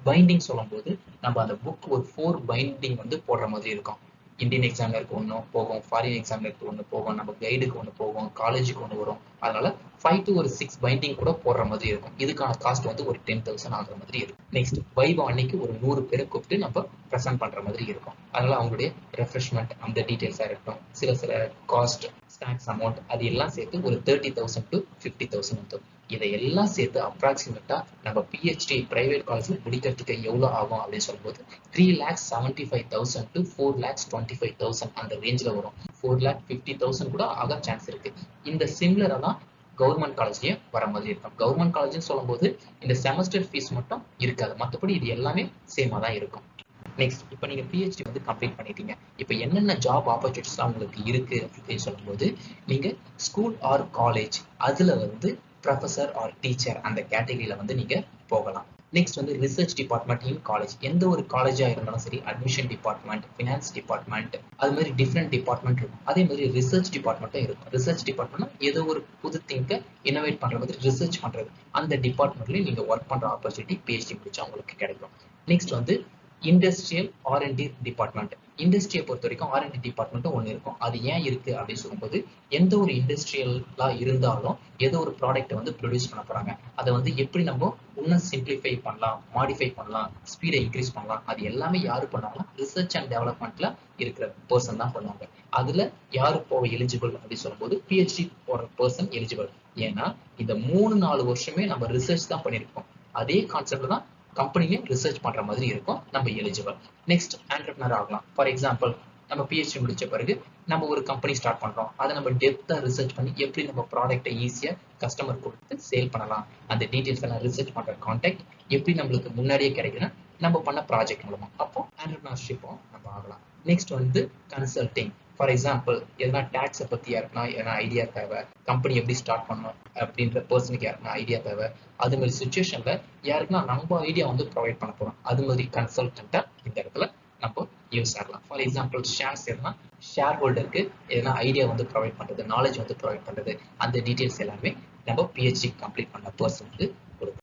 பைண்டிங் சொல்லும்போது நம்ம அந்த புக் ஒரு 4 பைண்டிங் வந்து போடுற மாதிரி இருக்கும். இந்தியன் எக்ஸாமினருக்கு ஒன்று போகும், ஃபாரின் எக்ஸாமினருக்கு ஒன்று போகும், நம்ம கைடுக்கு ஒன்று போகும், காலேஜுக்கு ஒன்று வரும். அதனால 5 to 6 பைண்டிங் கூட போடுற மாதிரி இருக்கும். இதுக்கான காஸ்ட் வந்து ஒரு 10,000 ஆகிற மாதிரி இருக்கும். நெக்ஸ்ட் வைவா அன்னைக்கு ஒரு 100 பேரை கூப்பிட்டு நம்ம ப்ரெசென்ட் பண்ற மாதிரி இருக்கும். அதனால அவங்களுடைய ரெஃப்ரெஷ்மெண்ட் அந்த டீடைல்ஸா இருக்கட்டும், சில காஸ்ட், ஸ்நாக்ஸ் அமௌண்ட், அது எல்லாம் சேர்த்து ஒரு 30,000 to 50,000 வந்து. இதையெல்லாம் சேர்த்து அப்ராக்சிமேட்டா நம்ம PhD பிரைவேட் காலேஜ்ல முடிக்கிறதுக்கு எவ்வளவு ஆகும் அப்படின்னு சொல்லும்போது 3,75,000 to 4,25,000 அந்த ரேஞ்சில் வரும். 4,50,000 கூட ஆக சான்ஸ் இருக்கு. இந்த சிமிலரா தான் கவர்மெண்ட் காலேஜ்லயே வர மாதிரி இருக்கும். கவர்மெண்ட் காலேஜ்னு சொல்லும்போது இந்த செமஸ்டர் ஃபீஸ் மட்டும் இருக்காது, மற்றபடி இது எல்லாமே சேமா தான் இருக்கும். நெக்ஸ்ட் இப்போ நீங்க PhD வந்து கம்ப்ளீட் பண்ணிட்டீங்க. இப்போ என்னென்ன ஜாப் ஆப்பர்ச்சுனிட்டிஸ்லாம் உங்களுக்கு இருக்கு அப்படின்னு சொல்லும்போது நீங்க ஸ்கூல் ஆர் காலேஜ் அதுல வந்து ப்ரொஃபசர் ஆர் டீச்சர் அந்த கேட்டகரியில வந்து நீங்க போகலாம். நெக்ஸ்ட் வந்து ரிசர்ச் டிபார்ட்மெண்ட் இன் காலேஜ். எந்த ஒரு காலேஜா இருந்தாலும் சரி, அட்மிஷன் டிபார்ட்மெண்ட், ஃபினான்ஸ் டிபார்ட்மெண்ட், அது மாதிரி டிஃப்ரெண்ட் டிபார்ட்மெண்ட் இருக்கும். அதே மாதிரி ரிசர்ச் டிபார்ட்மெண்ட்டும் இருக்கும். ரிசர்ச் டிபார்ட்மெண்ட் ஏதோ ஒரு புது திங்கை இன்னோவேட் பண்ற மாதிரி ரிசர்ச் பண்றது, அந்த டிபார்ட்மெண்ட்லயும் நீங்க ஒர்க் பண்ற ஆப்பர்ச்சுனிட்டி PhD முடிச்சா உங்களுக்கு கிடைக்கும். நெக்ஸ்ட் வந்து இண்டஸ்ட்ரியல் R&D டிபார்ட்மெண்ட். இண்டஸ்ட்ரியை பொறுத்த வரைக்கும் R&D டிபார்ட்மெண்ட்டும் ஒன்று இருக்கும். அது ஏன் இருக்கு அப்படின்னு சொல்லும்போது எந்த ஒரு இண்டஸ்ட்ரியலா இருந்தாலும் ஏதோ ஒரு ப்ராடக்ட்டை வந்து ப்ரொடியூஸ் பண்ண போறாங்க. அதை வந்து எப்படி நம்ம இன்னும் சிம்பிளிஃபை பண்ணலாம், மாடிஃபை பண்ணலாம், ஸ்பீடை இன்க்ரீஸ் பண்ணலாம், அது எல்லாமே யாரு பண்ணாங்கன்னா ரிசர்ச் அண்ட் டெவலப்மெண்ட்ல இருக்கிற பர்சன் தான் பண்ணுவாங்க. அதுல யாரு போக எலிஜிபிள் அப்படின்னு சொல்லும்போது PhD போற பர்சன் எலிஜிபிள். ஏன்னா இந்த 3-4 வருஷமே நம்ம ரிசர்ச் தான் பண்ணியிருக்கோம். அதே கான்செப்ட் தான் கம்பெனிலையும் ரிசர்ச் பண்ற மாதிரி இருக்கும், நம்ம எலிஜிபிள். நெக்ஸ்ட் என்டர்பிரனர் ஆகலாம். ஃபார் எக்ஸாம்பிள் நம்ம PhD முடிச்ச பிறகு நம்ம ஒரு கம்பெனி ஸ்டார்ட் பண்றோம். அதை நம்ம டெப்தா ரிசர்ச் பண்ணி எப்படி நம்ம ப்ராடக்ட்டை ஈஸியா கஸ்டமர் கொடுத்து சேல் பண்ணலாம், அந்த டீடைல்ஸ் எல்லாம் ரிசர்ச் பண்ற கான்டாக்ட் எப்படி நம்மளுக்கு முன்னாடியே கிடைக்குன்னா நம்ம பண்ண ப்ராஜெக்ட் மூலமா. அப்போ என்டர்பிரனர்ஷிப்பும் நம்ம ஆகலாம். நெக்ஸ்ட் வந்து கன்சல்டிங். ஃபார் எக்ஸாம்பிள் எதனா டேக்ஸை பத்தி யாருக்குன்னா எதனா ஐடியா தேவை, கம்பெனி எப்படி ஸ்டார்ட் பண்ணணும் அப்படின்ற பர்சனுக்கு யாருன்னா ஐடியா தேவை, அது மாதிரி சுச்சுவேஷன்ல யாருக்குன்னா நம்ம ஐடியா வந்து ப்ரொவைட் பண்ண போறோம். அது மாதிரி கன்சல்டன்ட்டா இந்த இடத்துல நம்ம யூஸ் ஆகலாம். ஃபார் எக்ஸாம்பிள் ஷேர்ஸ் எதுனா ஷேர் ஹோல்டருக்கு எதனா ஐடியா வந்து ப்ரொவைட் பண்றது, நாலேஜ் வந்து ப்ரொவைட் பண்றது, அந்த டீடைல்ஸ் எல்லாமே நம்ம PhD கம்ப்ளீட் பண்ண பர்சனுக்கு